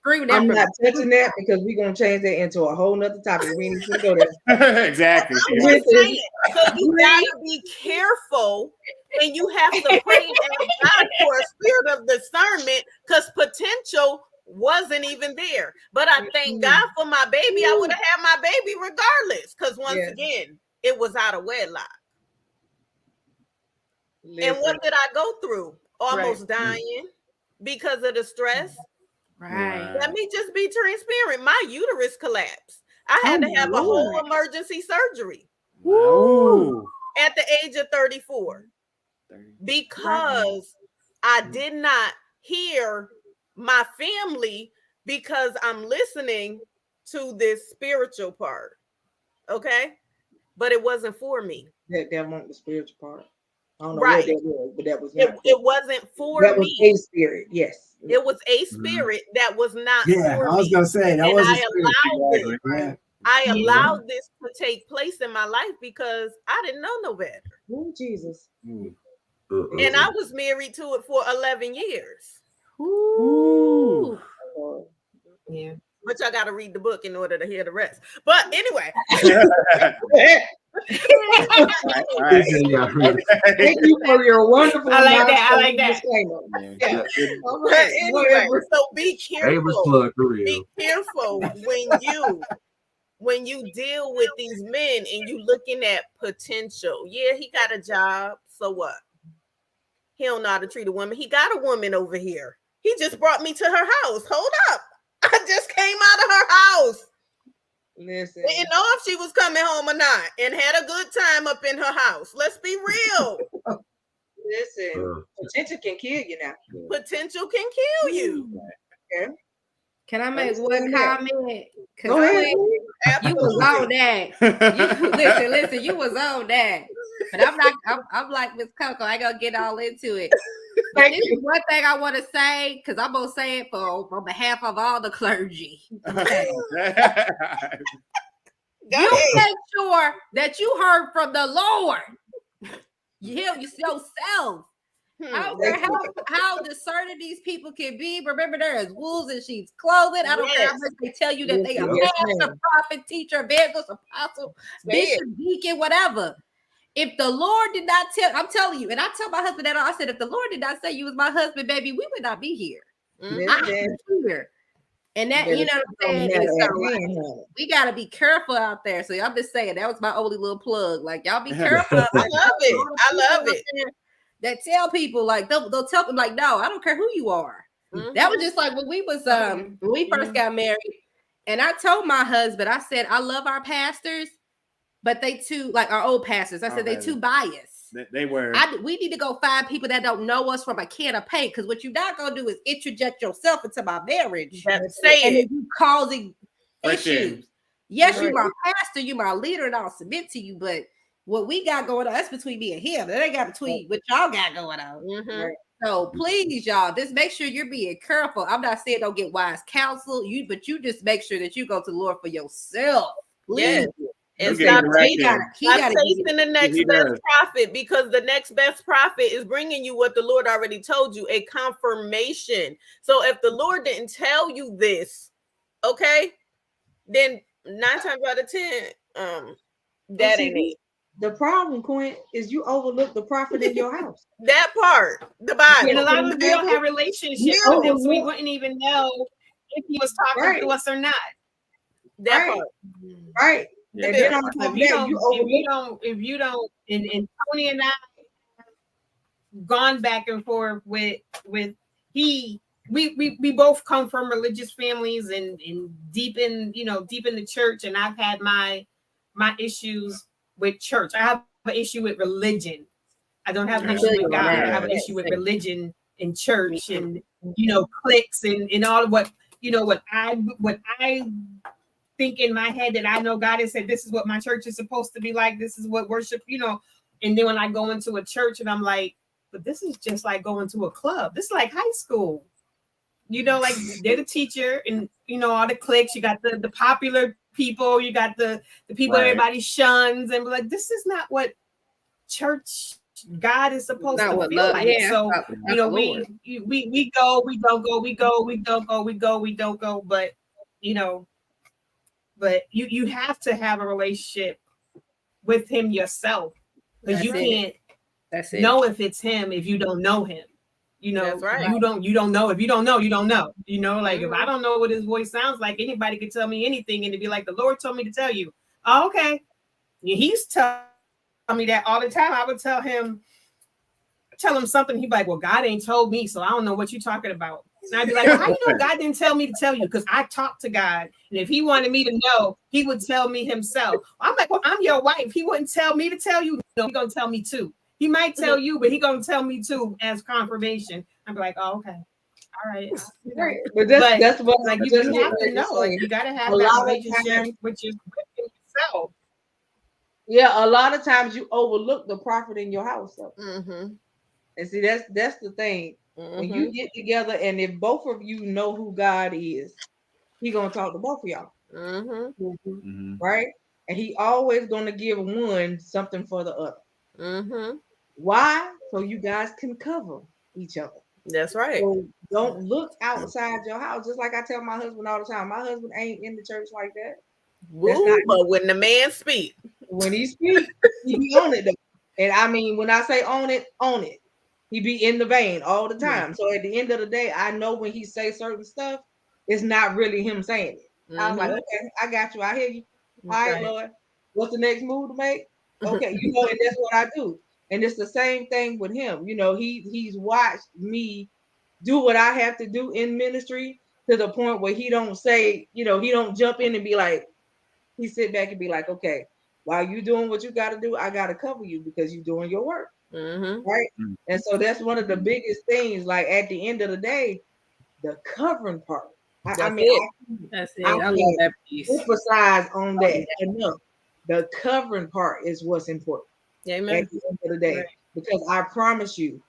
I'm not touching that because we're gonna change that into a whole nother topic. We need to go there. Exactly. So you gotta be careful, and you have to pray to God for a spirit of discernment because potential wasn't even there. But I thank God for my baby. I would have had my baby regardless, because once again, it was out of wedlock. Listen. And what did I go through? Almost dying because of the stress. Right. Let me just be transparent. My uterus collapsed. I had to have a whole emergency surgery. Woo. At the age of 34 because I did not hear my family because I'm listening to this spiritual part. Okay. But it wasn't for me. That wasn't the spiritual part. I don't know Right. what that was, but that was It, not. it wasn't for That was me. a spirit. Yes. It was a spirit that was not Yeah, for I was me. gonna say that And was a I spirit. allowed it. Yeah. I Yeah. allowed this to take place in my life because I didn't know no better. Oh, Jesus. And I was married to it for 11 years. Ooh. Lord. Yeah. But y'all got to read the book in order to hear the rest. But anyway. All right. Thank you for your wonderful. I like that. I like that. disclaimer. Yeah. All But right. anyway, so be Shameless careful. plug for real. Be careful when you deal with these men and you looking at potential. Yeah, he got a job. So what? He don't know how to treat a woman. He got a woman over here. He just brought me to her house. Hold up. I just came out of her house. Listen. Didn't know if she was coming home or not and had a good time up in her house. Let's be real. Listen. Potential can kill you now. Potential can kill you. Okay. Can I make one Understand that. comment? Go ahead. You was on that. Listen, you was on that. But I'm like Miss Coco. I ain't gonna get all into it. But this is one thing I want to say, because I'm gonna say it on behalf of all the clergy. Okay. You make sure that you heard from the Lord. You hear yourself. I don't care how discerning these people can be. Remember, there is wolves in sheep's clothing. I don't care how much they tell you that they are pastor, prophet, teacher, evangelist, apostle, bishop, deacon, whatever. If the Lord did not tell, I'm telling you, and I tell my husband that I said, if the Lord did not say you was my husband, baby, we would not be here. I'm here. And that, you know what I'm saying? So, we got to be careful out there. So I'm just saying, that was my only little plug. Like, y'all be careful. I love it. I love it. That tell people, like, they'll tell them, like, no, I don't care who you are. That was just like when we was, when we first got married. And I told my husband, I said, I love our pastors, but they too, like our old pastors, I said, they too biased. They were. We need to go find people that don't know us from a can of paint, because what you're not gonna do is interject yourself into my marriage. Say and it. you causing issues. Yes, Right. you're my pastor, you're my leader, and I'll submit to you. But what we got going on, that's between me and him. That ain't got between what y'all got going on. Right. So please, y'all, just make sure you're being careful. I'm not saying don't get wise counsel, but you just make sure that you go to the Lord for yourself. Please. Yes. And Okay, stop direction. chasing the next He best does. prophet, because the next best prophet is bringing you what the Lord already told you, a confirmation. So if the Lord didn't tell you this, okay, then 9 times out of 10, that ain't it. The problem, Quinn, is you overlook the prophet in your house. That part, the Bible. And a lot of us, we don't have relationships with him, so we wouldn't even know if he was talking to us or not. That Right. part. Right. Yeah. And then on top of If that, you don't, and Tony and I gone back and forth with we both come from religious families and deep in the church, and I've had my issues with church. I have an issue with religion. I don't have an issue with God. I have an issue with religion and church and cliques and all of what I think in my head that I know God has said this is what my church is supposed to be like. This is what worship, and then when I go into a church and I'm like, but this is just like going to a club. This is like high school. Like they're the teacher and all the cliques. You got the popular people, you got the people everybody shuns, and like this is not what church God is supposed to feel like. So we go, we don't go, we go, we don't go, we go, we don't go, but you have to have a relationship with him yourself, because you can't know if it's him if you don't know him. That's right. You don't know. If you don't know, you don't know. Like if I don't know what his voice sounds like, anybody could tell me anything and it'd be like, the Lord told me to tell you. Oh, okay. He's telling me that all the time. I would tell him something. He'd be like, well, God ain't told me, so I don't know what you're talking about. And I'd be like, well, how you know God didn't tell me to tell you? Because I talked to God. And if he wanted me to know, he would tell me himself. I'm like, well, I'm your wife. He wouldn't tell me to tell you. No, he's going to tell me too. He might tell you, but he's going to tell me too as confirmation. I'm like, oh, okay. All right. Right. But that's what like you have to know. You got to have that relationship with yourself. Yeah, a lot of times you overlook the prophet in your house. So. Mm-hmm. And see, that's the thing. When you get together, and if both of you know who God is, He gonna talk to both of y'all, right? And He always gonna give one something for the other. Why? So you guys can cover each other. That's right. So don't look outside your house. Just like I tell my husband all the time, my husband ain't in the church like that. Woo, but when the man speak, when he speak, he be on it though. And I mean, when I say on it, he be in the vein all the time. So at the end of the day, I know when he say certain stuff, it's not really him saying it. I'm like, okay, I got you. I hear you. All right, Lord. What's the next move to make? Okay, and that's what I do. And it's the same thing with him. He's watched me do what I have to do in ministry to the point where he don't say, he don't jump in and be like, he sit back and be like, okay, while you doing what you got to do, I got to cover you because you're doing your work. Right. And so that's one of the biggest things. Like at the end of the day, the covering part. That's it. I love that piece. Emphasize on that enough. The covering part is what's important. Amen. At the end of the day. Because I promise you,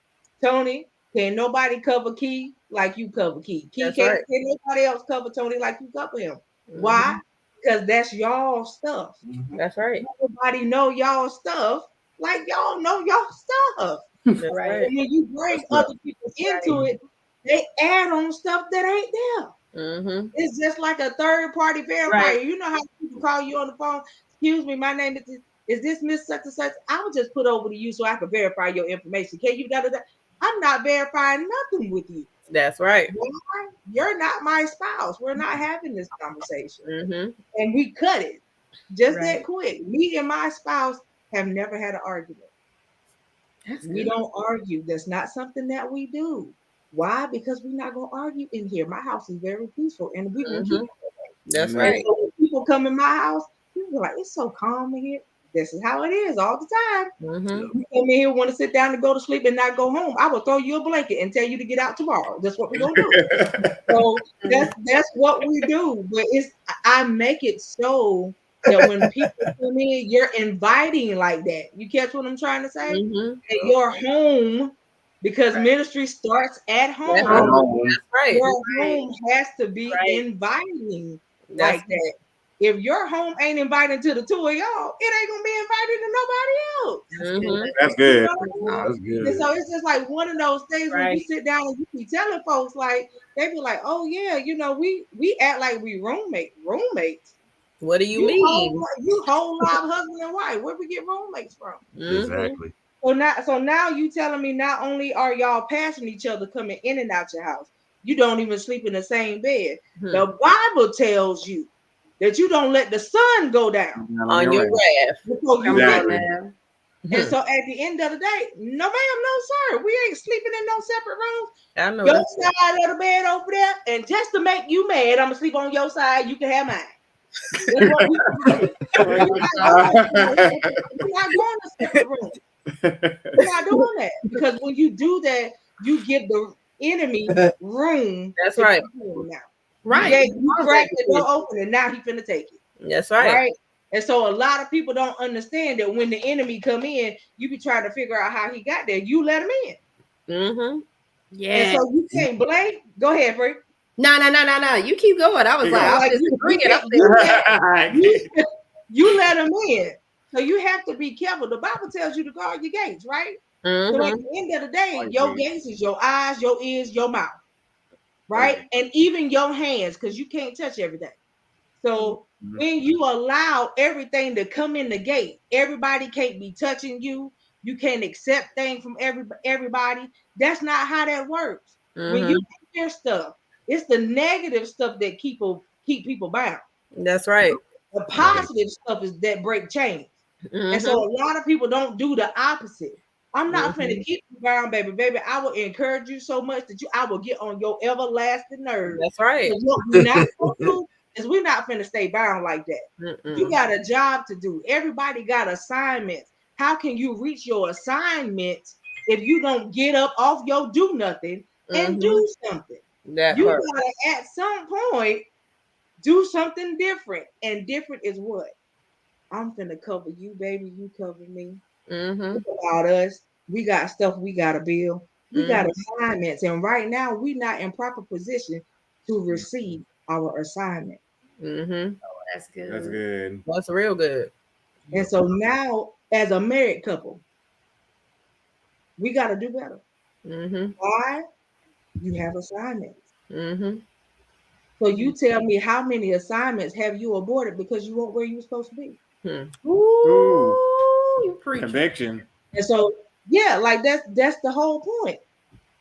Tony, can nobody cover Key like you cover Key? Can nobody else cover Tony like you cover him? Why? Because that's y'all stuff. That's right. Everybody know y'all stuff like y'all know y'all stuff. Right. And when you bring other people into it, they add on stuff that ain't there. It's just like a third party verifier. Right. You know how people call you on the phone? Excuse me, my name is this Miss Such and Such? I will just put over to you so I can verify your information. Can you da-da-da? I'm not verifying nothing with you. That's right. You're not my spouse. We're not having this conversation. And we cut it just that quick. Me and my spouse have never had an argument. We don't argue. That's not something that we do. Why? Because we're not going to argue in here. My house is very peaceful and we will keep it. That's right. So when people come in my house, people are like, it's so calm in here. This is how it is all the time. You come in here, want to sit down and go to sleep and not go home. I will throw you a blanket and tell you to get out tomorrow. That's what we're gonna do. So that's what we do. But I make it so that when people come in, you're inviting like that. You catch what I'm trying to say? At your home, because ministry starts at home. That's right. Your home has to be inviting like that. If your home ain't inviting to the two of y'all, it ain't gonna be invited to nobody else. That's good. That's good. And so it's just like one of those things when you sit down and you be telling folks, like they be like, "Oh yeah, we act like we roommates." What do you mean? You whole live husband and wife. Where we get roommates from? Exactly. So now you telling me not only are y'all passing each other coming in and out your house, you don't even sleep in the same bed. The Bible tells you that you don't let the sun go down on your wrath. And so at the end of the day, no ma'am, no sir, we ain't sleeping in no separate rooms. I know. Your side of the bed over there, and just to make you mad, I'm gonna sleep on your side. You can have mine. That's what we do. We're not going to separate rooms. We're not doing that, because when you do that, you give the enemy room. That's right. Now. Right. You crack the door open and now he finna take it. That's right. Right. And so a lot of people don't understand that when the enemy come in, you be trying to figure out how he got there. You let him in. Yeah. And so you can't blame. Go ahead, Frank. No. You keep going. I was like, I was just bringing up there. You let him in. So you have to be careful. The Bible tells you to guard your gates, right? So at the end of the day, your gates is your eyes, your ears, your mouth. Right? And even your hands, because you can't touch everything. So when you allow everything to come in the gate, everybody can't be touching you. You can't accept things from everybody. That's not how that works. When you hear stuff, it's the negative stuff that keep people bound. That's right. The positive stuff is that break chains. And so a lot of people don't do the opposite. I'm not finna keep you bound, baby. Baby, I will encourage you so much that I will get on your everlasting nerves. That's right. What we're not gonna do is we're not finna stay bound like that. You got a job to do. Everybody got assignments. How can you reach your assignments if you don't get up off your do nothing and do something? You gotta at some point do something different. And different is what? I'm finna cover you, baby. You cover me. Mm-hmm. Think about us. We got stuff we gotta build. We got assignments, and right now we're not in proper position to receive our assignment. Mm-hmm. That's good. That's good. That's real good. And so now, as a married couple, we got to do better. Mm-hmm. Why? You have assignments. Mm-hmm. So you tell me how many assignments have you aborted because you weren't where you were supposed to be? Ooh, You preach. conviction. And so, yeah, like that's the whole point.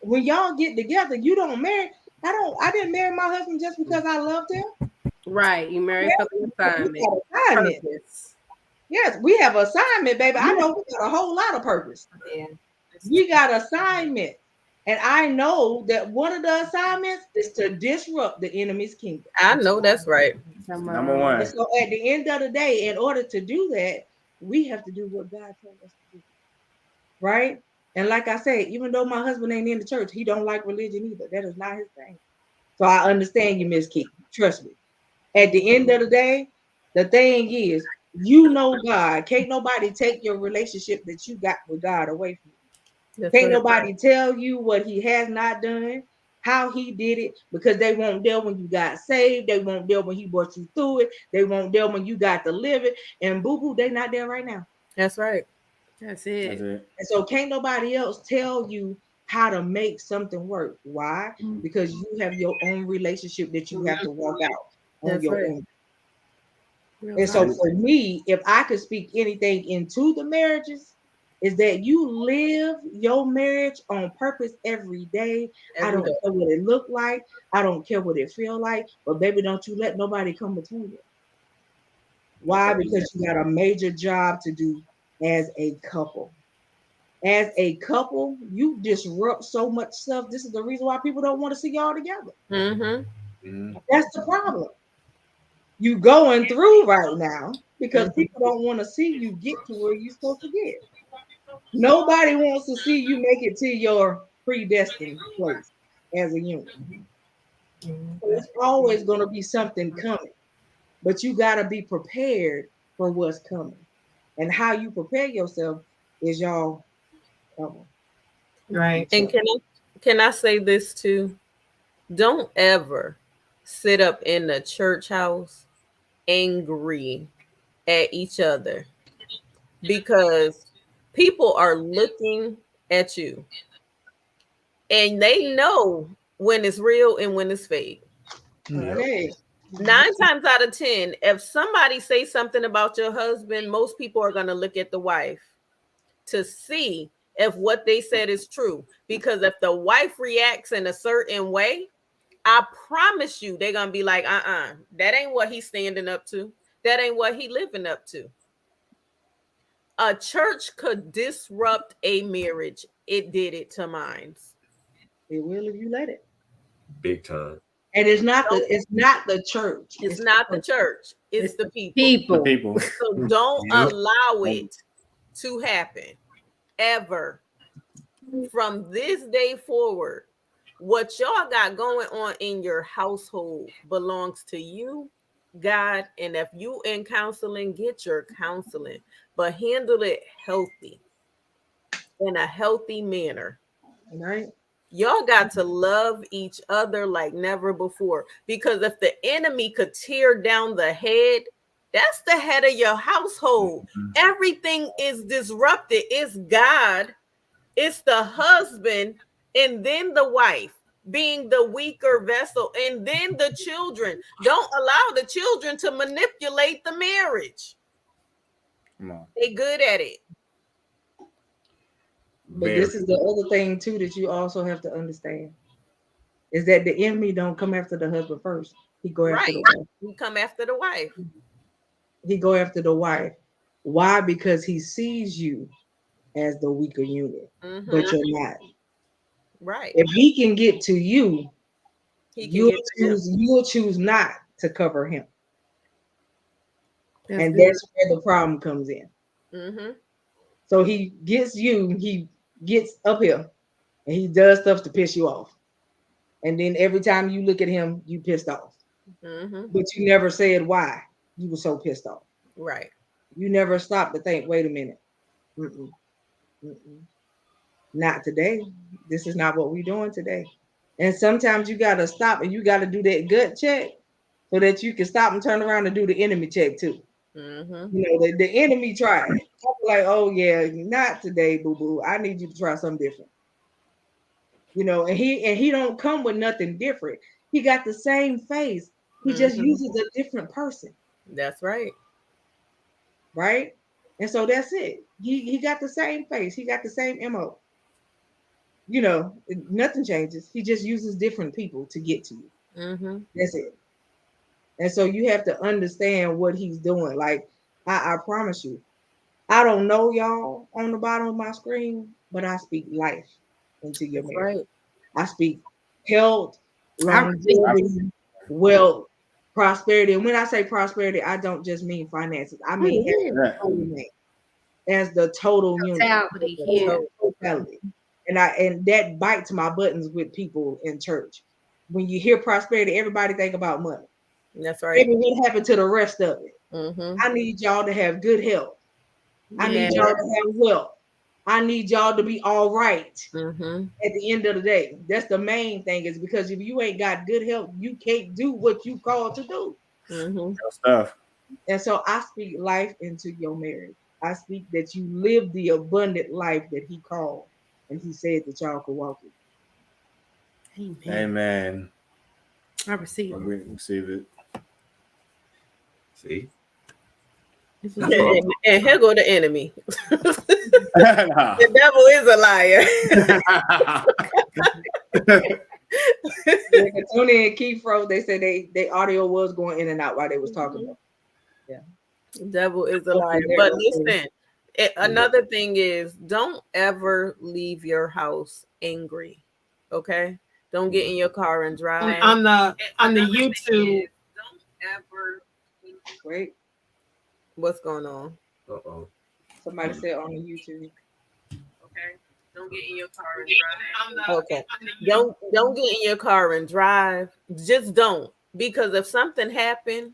When y'all get together, you don't marry. I didn't marry my husband just because I loved him. Right. You married for the assignment. We got assignment. Purpose. Yes, we have assignment, baby. I know we got a whole lot of purpose. Yeah. We got assignment. And I know that one of the assignments is to disrupt the enemy's kingdom. I know that's right. Number one. And so at the end of the day, in order to do that, we have to do what God told us to do. Right? And like I said, even though my husband ain't in the church, he don't like religion either. That is not his thing. So I understand you, Miss Key. Trust me. At the end of the day, the thing is, you know God. Can't nobody take your relationship that you got with God away from you. That's Can't right. nobody tell you what he has not done, how he did it, because they won't there when you got saved. They won't there when he brought you through it. They won't there when you got to live it. And boo-boo, they not there right now. That's right. That's it. That's it. And so can't nobody else tell you how to make something work. Why? Because you have your own relationship that you have to walk out on That's your right. own. And so for me, if I could speak anything into the marriages, is that you live your marriage on purpose every day. I don't care what it look like. I don't care what it feel like. But baby, don't you let nobody come between you. Why? Because you got a major job to do as a couple. As a couple, you disrupt so much stuff. This is the reason why people don't want to see y'all together. Mm-hmm. That's the problem. You going through right now because people don't want to see you get to where you're supposed to get. Nobody wants to see you make it to your predestined place as a unit. So it's always going to be something coming, but you got to be prepared for what's coming. And how you prepare yourself is y'all coming. Right. And can I say this too? Don't ever sit up in the church house angry at each other, because people are looking at you and they know when it's real and when it's fake. Okay. 9 times out of 10, if somebody says something about your husband, most people are going to look at the wife to see if what they said is true. Because if the wife reacts in a certain way, I promise you they're going to be like, that ain't what he's standing up to. That ain't what he living up to. A church could disrupt a marriage. It did it to mine. It will if you let it. Big time. And it's not the church. It's not the church. It's the people. The people. So don't allow it to happen ever. From this day forward, what y'all got going on in your household belongs to you, God. And if you in counseling, get your counseling, but handle it healthy, in a healthy manner. Right? Y'all got to love each other like never before, because if the enemy could tear down the head, that's the head of your household. Everything is disrupted. It's God, it's the husband, and then the wife being the weaker vessel, and then the children. Don't allow the children to manipulate the marriage. Come on. They good at it. But this is the other thing too that you also have to understand is that the enemy don't come after the husband first. He go after the wife. He come after the wife. He go after the wife. Why? Because he sees you as the weaker unit, but you're not. Right. If he can get to you, You'll choose not to cover him. That's and good. that's where the problem comes in. So he gets you, he gets up here and he does stuff to piss you off. And then every time you look at him, you pissed off. But you never said why you were so pissed off. Right. You never stop to think, wait a minute. Mm-mm, mm-mm. Not today. This is not what we're doing today. And sometimes you got to stop and you got to do that gut check so that you can stop and turn around and do the enemy check too. Mm-hmm. You know, the enemy tried. Like, oh yeah, not today, boo-boo. I need you to try something different. You know, and he don't come with nothing different. He got the same face. He just uses a different person. That's right. Right? And so that's it. He got the same face. He got the same MO. You know, nothing changes. He just uses different people to get to you. Mm-hmm. That's it. And so you have to understand what he's doing. Like, I promise you, I don't know y'all on the bottom of my screen, but I speak life into your marriage. Right. I speak health, longevity, wealth, prosperity. And when I say prosperity, I don't just mean finances. I mean as the total totality. Totality. And that bites my buttons with people in church. When you hear prosperity, everybody think about money. That's right. Maybe what happened to the rest of it? I need y'all to have good health. I need y'all to have wealth. I need y'all to be all right at the end of the day. That's the main thing, is because if you ain't got good health, you can't do what you called to do. Stuff. And so I speak life into your marriage. I speak that you live the abundant life that he called and he said that y'all could walk in. Amen. I receive it. We receive it. See? And here go the enemy. The devil is a liar. Tony and Keith Fro, they said they audio was going in and out while they was talking about. Yeah. The devil is a liar. But listen, another thing is, don't ever leave your house angry. Okay? Don't get in your car and drive. On the YouTube. Don't ever. Wait. What's going on? Uh-oh. Somebody said on the YouTube. Okay. Don't get in your car and drive. Okay. Don't get in your car and drive. Just don't. Because if something happened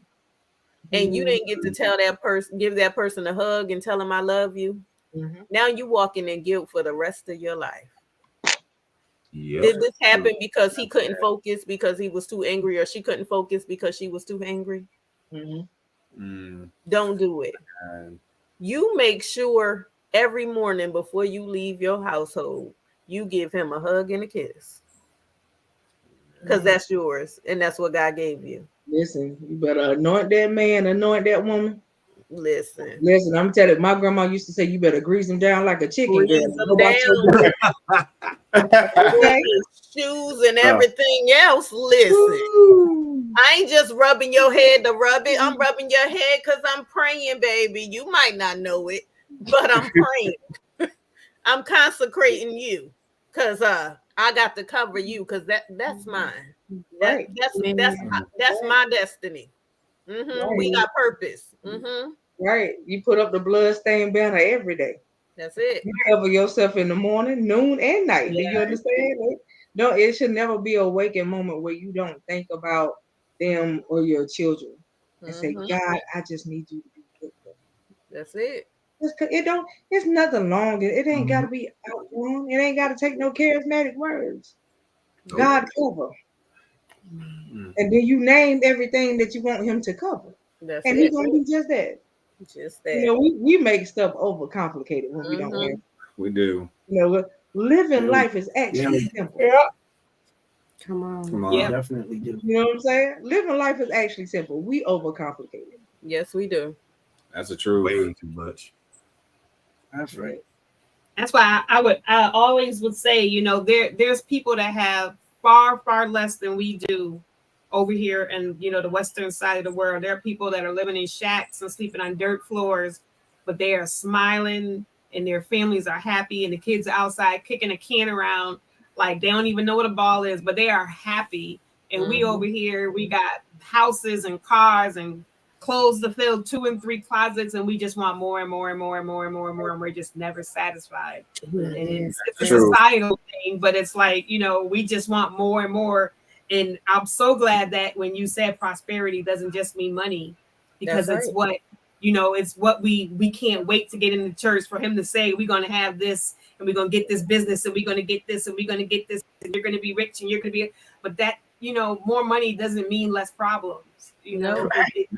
and you didn't get to tell that person, give that person a hug and tell them I love you, now you walking in guilt for the rest of your life. Yep. Did this happen because he couldn't focus because he was too angry, or she couldn't focus because she was too angry? Don't do it. You make sure every morning before you leave your household, you give him a hug and a kiss, because that's yours and that's what God gave you. Listen, you better anoint that man, anoint that woman. Listen, I'm telling you, my grandma used to say you better grease them down like a chicken. Grease them down. Shoes and everything else. Listen. Ooh. I ain't just rubbing your head to rub it. I'm rubbing your head because I'm praying, baby. You might not know it, but I'm praying. I'm consecrating you because I got to cover you, because that's mine. That's my destiny. Right. We got purpose. Right. You put up the bloodstained banner every day. That's it. You cover yourself in the morning, noon, and night. Do you understand? No, it should never be a waking moment where you don't think about them or your children and say, God, I just need you to be good. That's it. It's nothing long. It ain't got to be out long. It ain't got to take no charismatic words. Nope. God cover. And then you name everything that you want him to cover. And he's going to do just that. Just that. You know, we make stuff overcomplicated when we don't have. We do. You know, living life is actually simple. Yeah. Come on. Yeah, definitely do. You know what I'm saying? Living life is actually simple. We overcomplicate it. Yes, we do. That's a true way too much. That's right. That's why I always would say, you know, there's people that have far less than we do over here in, you know, the western side of the world. There are people that are living in shacks and sleeping on dirt floors, but they are smiling and their families are happy, and the kids are outside kicking a can around like they don't even know what a ball is, but they are happy. And we over here, we got houses and cars and clothes to fill 2 and 3 closets, and we just want more and more and more and more and more and more, and we're just never satisfied. And it's a societal thing, but it's like, you know, we just want more and more. And I'm so glad that when you said prosperity doesn't just mean money, because it's what it's what we can't wait to get into church for him to say, we're going to have this and we're going to get this business and we're going to get this and we're going to get this and you're going to be rich and you're going to be, but that, more money doesn't mean less problems. No.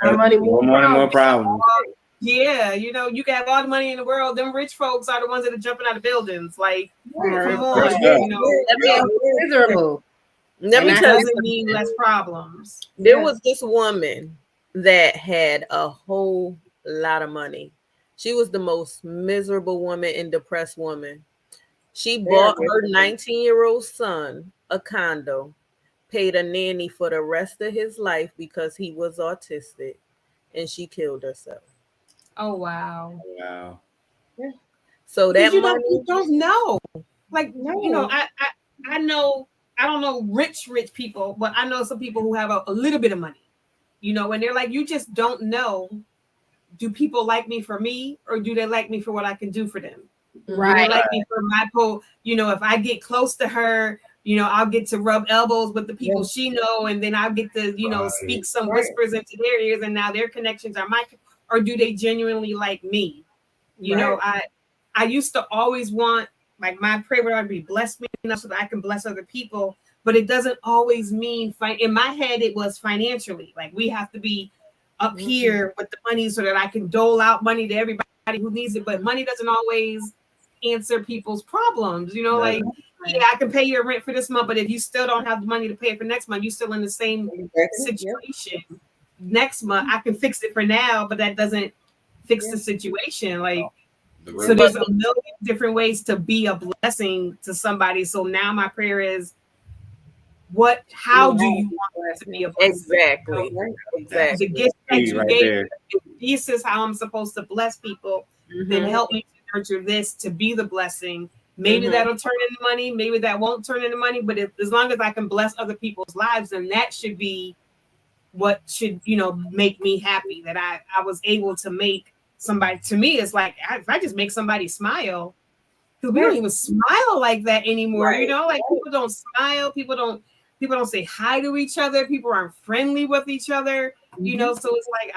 More money, more problems. Yeah, you can have all the money in the world. Them rich folks are the ones that are jumping out of buildings. Like, come on, That means miserable. Let me that tell you, doesn't mean less problems. there was this woman that had a whole lot of money. She was the most miserable woman and depressed woman. She bought her 19-year-old son a condo, paid a nanny for the rest of his life because he was autistic, and she killed herself. Oh wow. Wow. Yeah. So that you money, don't know. Like, No. I know, I don't know rich people, but I know some people who have a little bit of money, and they're like, you just don't know. Do people like me for me, or do they like me for what I can do for them? Right. Do they like me for my if I get close to her, I'll get to rub elbows with the people she know, and then I'll get to, speak some whispers into their ears, and now their connections are my, or do they genuinely like me? I used to always want, like, my prayer would be bless me enough so that I can bless other people, but it doesn't always mean in my head it was financially, like we have to be up here with the money so that I can dole out money to everybody who needs it, but money doesn't always answer people's problems, like, yeah, I can pay your rent for this month, but if you still don't have the money to pay it for next month, you're still in the same situation. Next month I can fix it for now, but that doesn't fix the situation. Like, so there's a million different ways to be a blessing to somebody. So now my prayer is, how do you want to be a blessing? Exactly. The gift that you Right gave, there. this is how I'm supposed to bless people. Then help me to nurture this to be the blessing. Maybe that'll turn into money, maybe that won't turn into money, but as long as I can bless other people's lives, then that should be what should, make me happy, that I was able to make somebody. To me, it's like, if I just make somebody smile, because we don't even smile like that anymore. Like, people don't smile, people don't say hi to each other, people aren't friendly with each other, so it's like,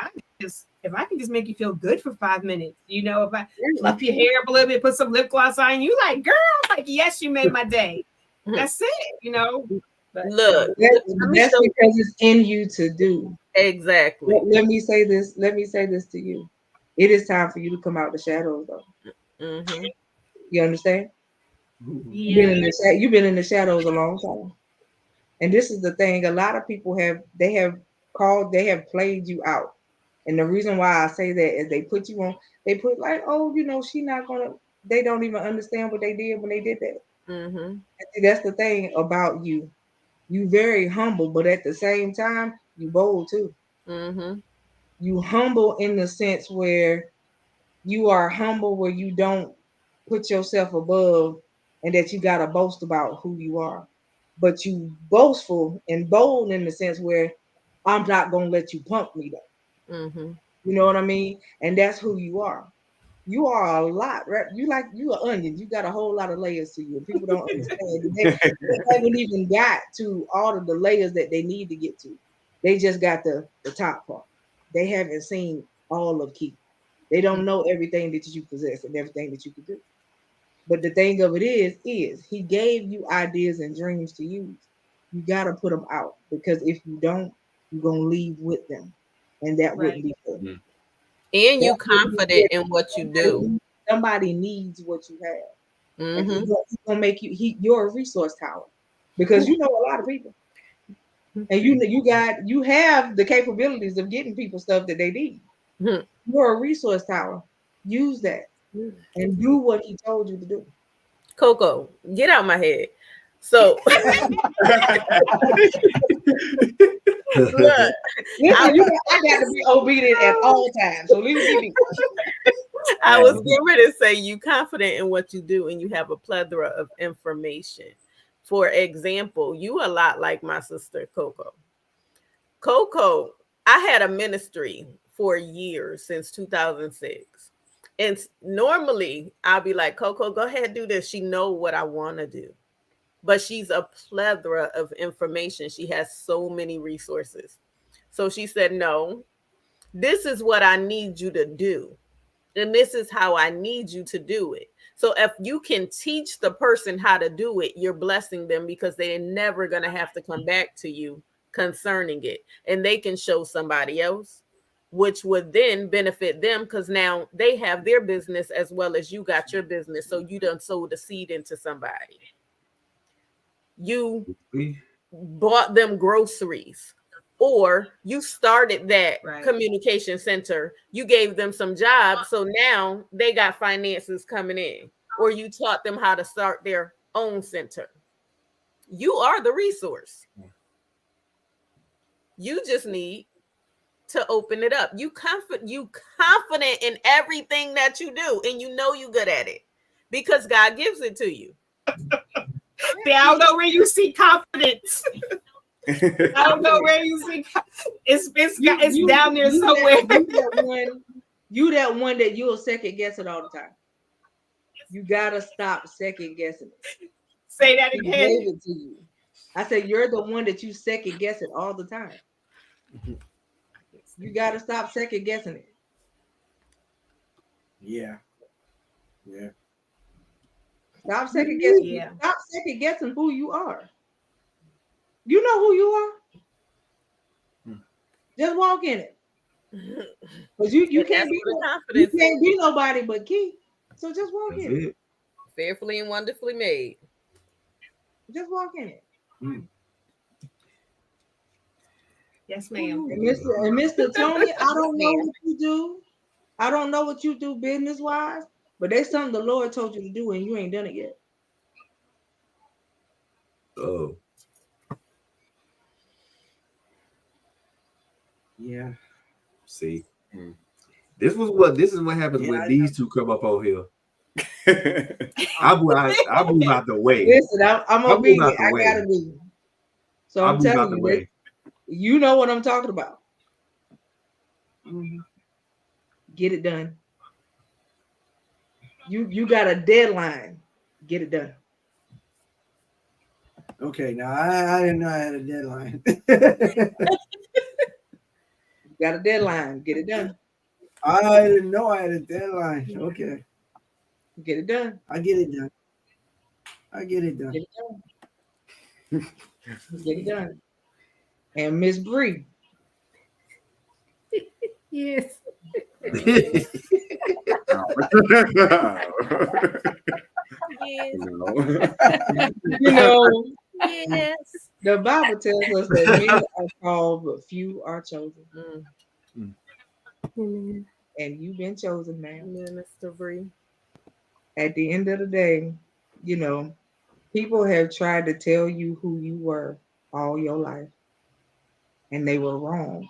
if I can just make you feel good for 5 minutes, if I fluff your hair up a little bit, put some lip gloss on, you like, girl, like, yes, you made my day. That's it, But, look, that's because it's in you to do. Exactly. Let me say this to you. It is time for you to come out the shadows, though. You understand? You've been in the shadows a long time. And this is the thing, a lot of people have played you out. And the reason why I say that is they put like, oh, she not gonna, they don't even understand what they did when they did that. And see, that's the thing about you. You very humble, but at the same time, you bold too. You humble in the sense where you are humble, where you don't put yourself above and that you got to boast about who you are. But you boastful and bold in the sense where I'm not going to let you punk me though. You know what I mean? And that's who you are. You are a lot, right? You an onion. You got a whole lot of layers to you. People don't understand. They haven't even got to all of the layers that they need to get to. They just got the top part. They haven't seen all of Keith. They don't know everything that you possess and everything that you can do. But the thing of it is he gave you ideas and dreams to use. You got to put them out, because if you don't, you're going to leave with them. And that wouldn't be good. And you confident in what you do. Somebody needs what you have. And he's gonna make you're a resource tower, because you know a lot of people. And you have the capabilities of getting people stuff that they need. You're a resource tower. Use that and do what he told you to do. Coco, get out my head. So look, I got to be obedient at all times. So leave me. I was getting ready to say, you confident in what you do and you have a plethora of information. For example, you a lot like my sister Coco. Coco, I had a ministry for years, since 2006. And normally I'll be like, Coco, go ahead, do this. She know what I want to do. But she's a plethora of information. She has so many resources. So she said, no, This is what I need you to do. And this is how I need you to do it. So if you can teach the person how to do it, you're blessing them because they're never going to have to come back to you concerning it. And they can show somebody else, which would then benefit them because now they have their business as well as you got your business. So you done sowed a seed into somebody. You bought them groceries. Or you started that communication center, you gave them some jobs, so now they got finances coming in. Or you taught them how to start their own center. You are the resource. You just need to open it up. You confident in everything that you do, and you know you good at it because God gives it to you. See, I don't know where you see confidence. I don't know where you see. It's down there somewhere. You that one that you'll second guess it all the time. You gotta stop second guessing it. Say that He again. gave it to you. I said you're the one that you second guess it all the time. You gotta stop second guessing it. Yeah. Stop second guessing. Yeah. Stop second guessing who you are. You know who you are. Just walk in it. Because you can't be nobody but Key. So just walk in it. Fearfully and wonderfully made. Just walk in it. Yes, ma'am. And Mr. Tony, I don't know what you do. I don't know what you do business-wise, but there's something the Lord told you to do and you ain't done it yet. Oh. Yeah. See, this is what happens when these two come up on here. I move out the way. Listen, I'm gonna be. I gotta be. So I'm telling you, you know what I'm talking about. Get it done. You got a deadline. Get it done. Okay, now I didn't know I had a deadline. Got a deadline. Get it done. I didn't know I had a deadline. Okay. Get it done. I get it done. Get it done. Get it done. And Miss Bree. Yes. You know, Yes. the Bible tells us that many are called, but few are chosen. And you've been chosen, man. Minister Bree. At the end of the day, you know, people have tried to tell you who you were all your life, and they were wrong.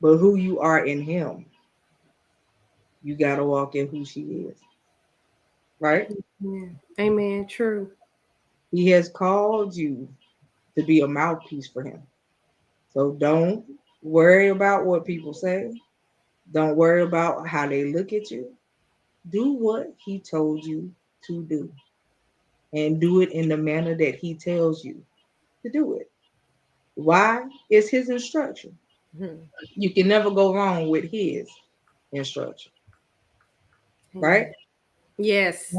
But who you are in Him, you got to walk in who she is. Right? Amen. True. He has called you to be a mouthpiece for Him. So don't worry about what people say. Don't worry about how they look at you. Do what He told you to do. And do it in the manner that He tells you to do it. Why? It's His instruction. You can never go wrong with His instruction. Right? Yes.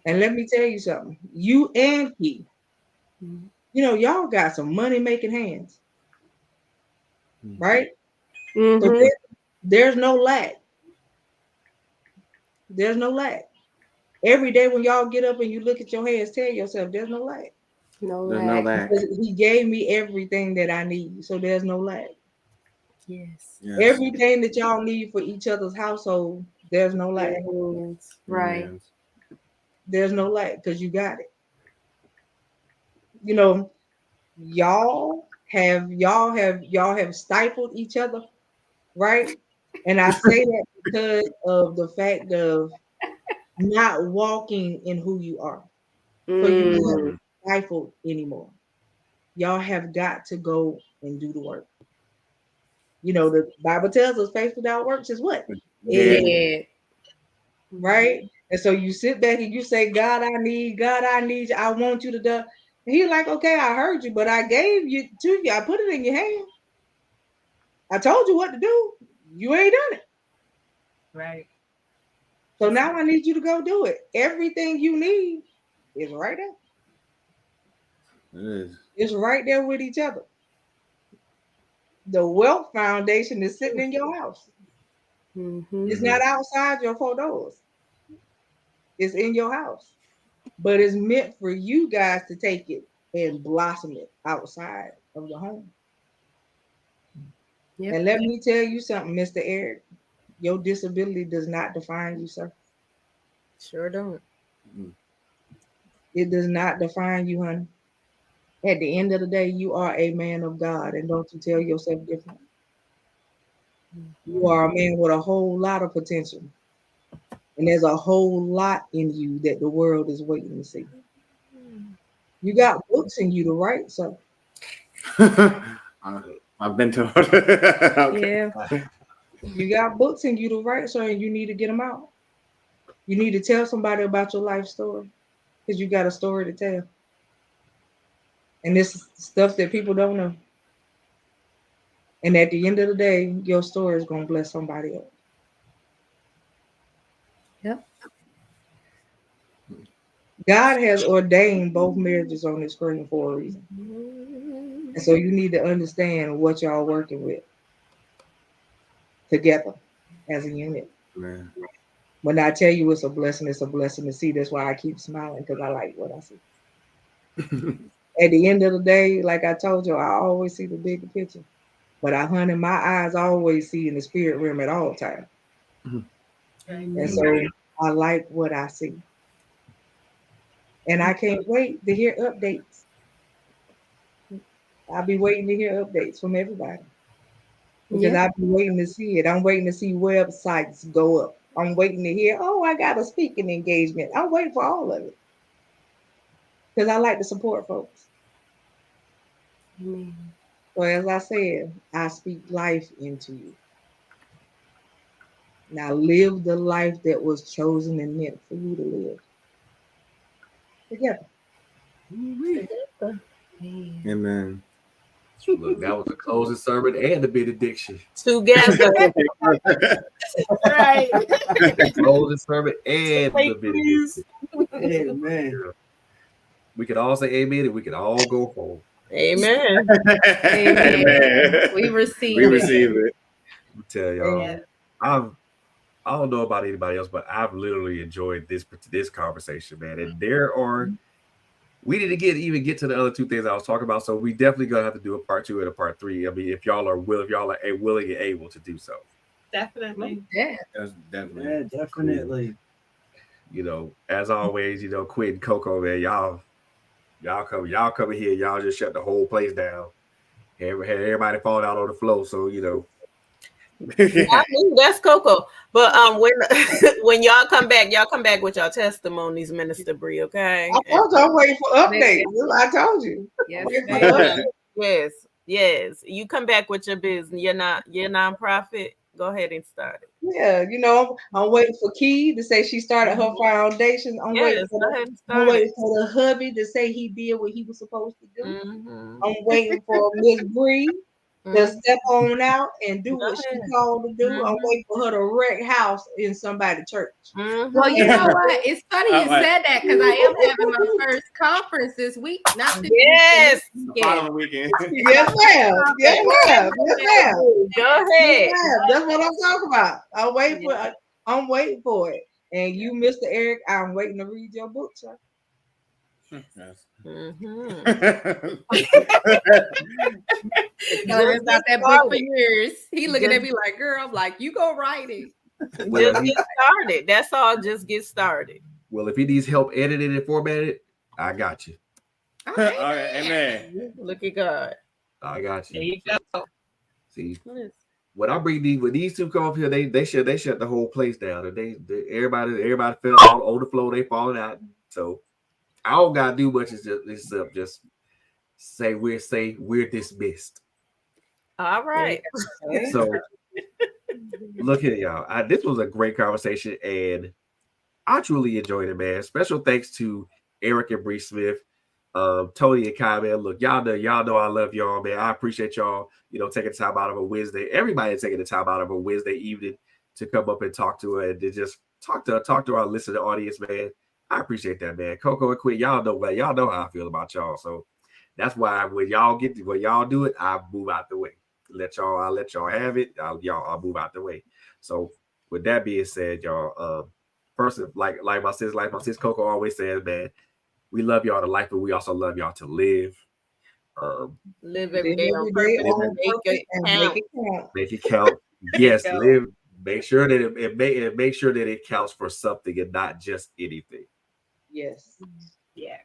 And let me tell you something. You and He, you know, y'all got some money-making hands. Right? So there's no lack. There's no lack. Every day when y'all get up and you look at your hands, tell yourself there's no lack. No lack. He gave me everything that I need. So there's no lack. Yes. Everything that y'all need for each other's household, there's no lack. Right. There's no lack because you got it. You know, y'all have stifled each other, right? And I say that because of the fact of not walking in who you are. So you can't stifled anymore. Y'all have got to go and do the work. You know, the Bible tells us faith without works is what? Dead. Right? And so you sit back and you say, God, I need you. I want you to do. And He's like, okay, I heard you, but I gave you to you. I put it in your hand. I told you what to do. You ain't done it. Right. So now I need you to go do it. Everything you need is right there. It's right there with each other. The wealth foundation is sitting in your house. It's not outside your 4 doors. It's in your house. But it's meant for you guys to take it and blossom it outside of your home. Yep. And let me tell you something, Mr. Eric. Your disability does not define you, sir. Sure don't. It does not define you, honey. At the end of the day, you are a man of God, and don't you tell yourself different. You are a man with a whole lot of potential. And there's a whole lot in you that the world is waiting to see. You got books in you to write, so. I've been told. Okay. Yeah. You got books in you to write, so and you need to get them out. You need to tell somebody about your life story because you got a story to tell. And this is stuff that people don't know. And at the end of the day, your story is going to bless somebody else. Yep. God has ordained both marriages on this screen for a reason. And so you need to understand what y'all working with together as a unit. Man. When I tell you it's a blessing to see. That's why I keep smiling, because I like what I see. At the end of the day, like I told you, I always see the bigger picture. But my eyes always see in the spirit realm at all times. And so I like what I see. And I can't wait to hear updates. I'll be waiting to hear updates from everybody. Because I'll be waiting to see it. I'm waiting to see websites go up. I'm waiting to hear, I got a speaking engagement. I'm waiting for all of it. Because I like to support folks. So as I said, I speak life into you. Now live the life that was chosen and meant for you to live. Together. Amen. Look, that was the closing sermon and the benediction. Together. Right. The closing sermon and the benediction. Amen. We can all say amen and we can all go home. Amen. Amen. We receive it. I tell y'all, I don't know about anybody else, but I've literally enjoyed this conversation, man. And we didn't even get to the other 2 things I was talking about, so we definitely gonna have to do a part 2 and a part 3. I mean, if y'all are willing and able to do so. Definitely. Yeah. That's definitely. Yeah, definitely. You know, as always, Quinn and Coco, man, y'all come in here, y'all just shut the whole place down. Everybody falling out on the floor, so I knew that's Coco. But when y'all come back with y'all testimonies, Minister Bree, okay? I told you I'm waiting for updates. I told you. Yes. You come back with your business. Your nonprofit. Go ahead and start it. Yeah, I'm waiting for Key to say she started her foundation. I'm waiting for the hubby to say he did what he was supposed to do. I'm waiting for Miss Bree to step on out and do what she called to do. I'm waiting for her to wreck house in somebody's church. Well, you know what? It's funny you said that because I am having my first conference this week. Not this the following weekend. Yes, ma'am. Yes, ma'am. Go ahead. That's what I'm talking about. I'm waiting for it. And you, Mr. Eric, I'm waiting to read your book, sir. Yes. About that book for years. He looking at me like, girl, I'm like, you go write it. Just get started. That's all. Just get started. Well, if he needs help editing and formatting it, I got you. All right, amen. Look at God. I got you. There you go. See, when these two come up here, they shut the whole place down, and everybody fell all on the floor. They falling out. So I don't gotta do much. Just say we're dismissed. All right. So look here, y'all. This was a great conversation, and I truly enjoyed it, man. Special thanks to Eric and Bree Smith. Tony and Kai, man, look, y'all know I love y'all, man. I appreciate y'all, taking the time out of a Wednesday. Everybody taking the time out of a Wednesday evening to come up and talk to her and to just talk to our listening audience, man. I appreciate that, man. Coco and Quinn, y'all know how I feel about y'all. So that's why when y'all do it, I move out the way. I'll let y'all have it. I'll move out the way. So with that being said, y'all, first, like my sis Coco always says, man, we love y'all to life, but we also love y'all to live. Live every day on purpose. Make it count. Make it count. Yes, live. Make sure that it counts for something and not just anything. Yes. Yes.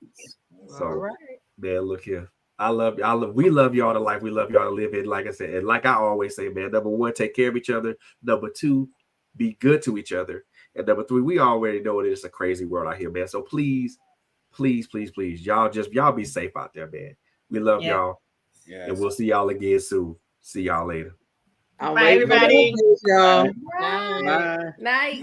So, right. Man, look here. We love y'all to life. We love y'all to live it. Like I said, and like I always say, man, number one, take care of each other. Number two, be good to each other. And number three, we already know that it's a crazy world out here, man. So please, y'all be safe out there, man. We love y'all. Yes. And we'll see y'all again soon. See y'all later. Bye, everybody. Y'all. Bye. Night. Night.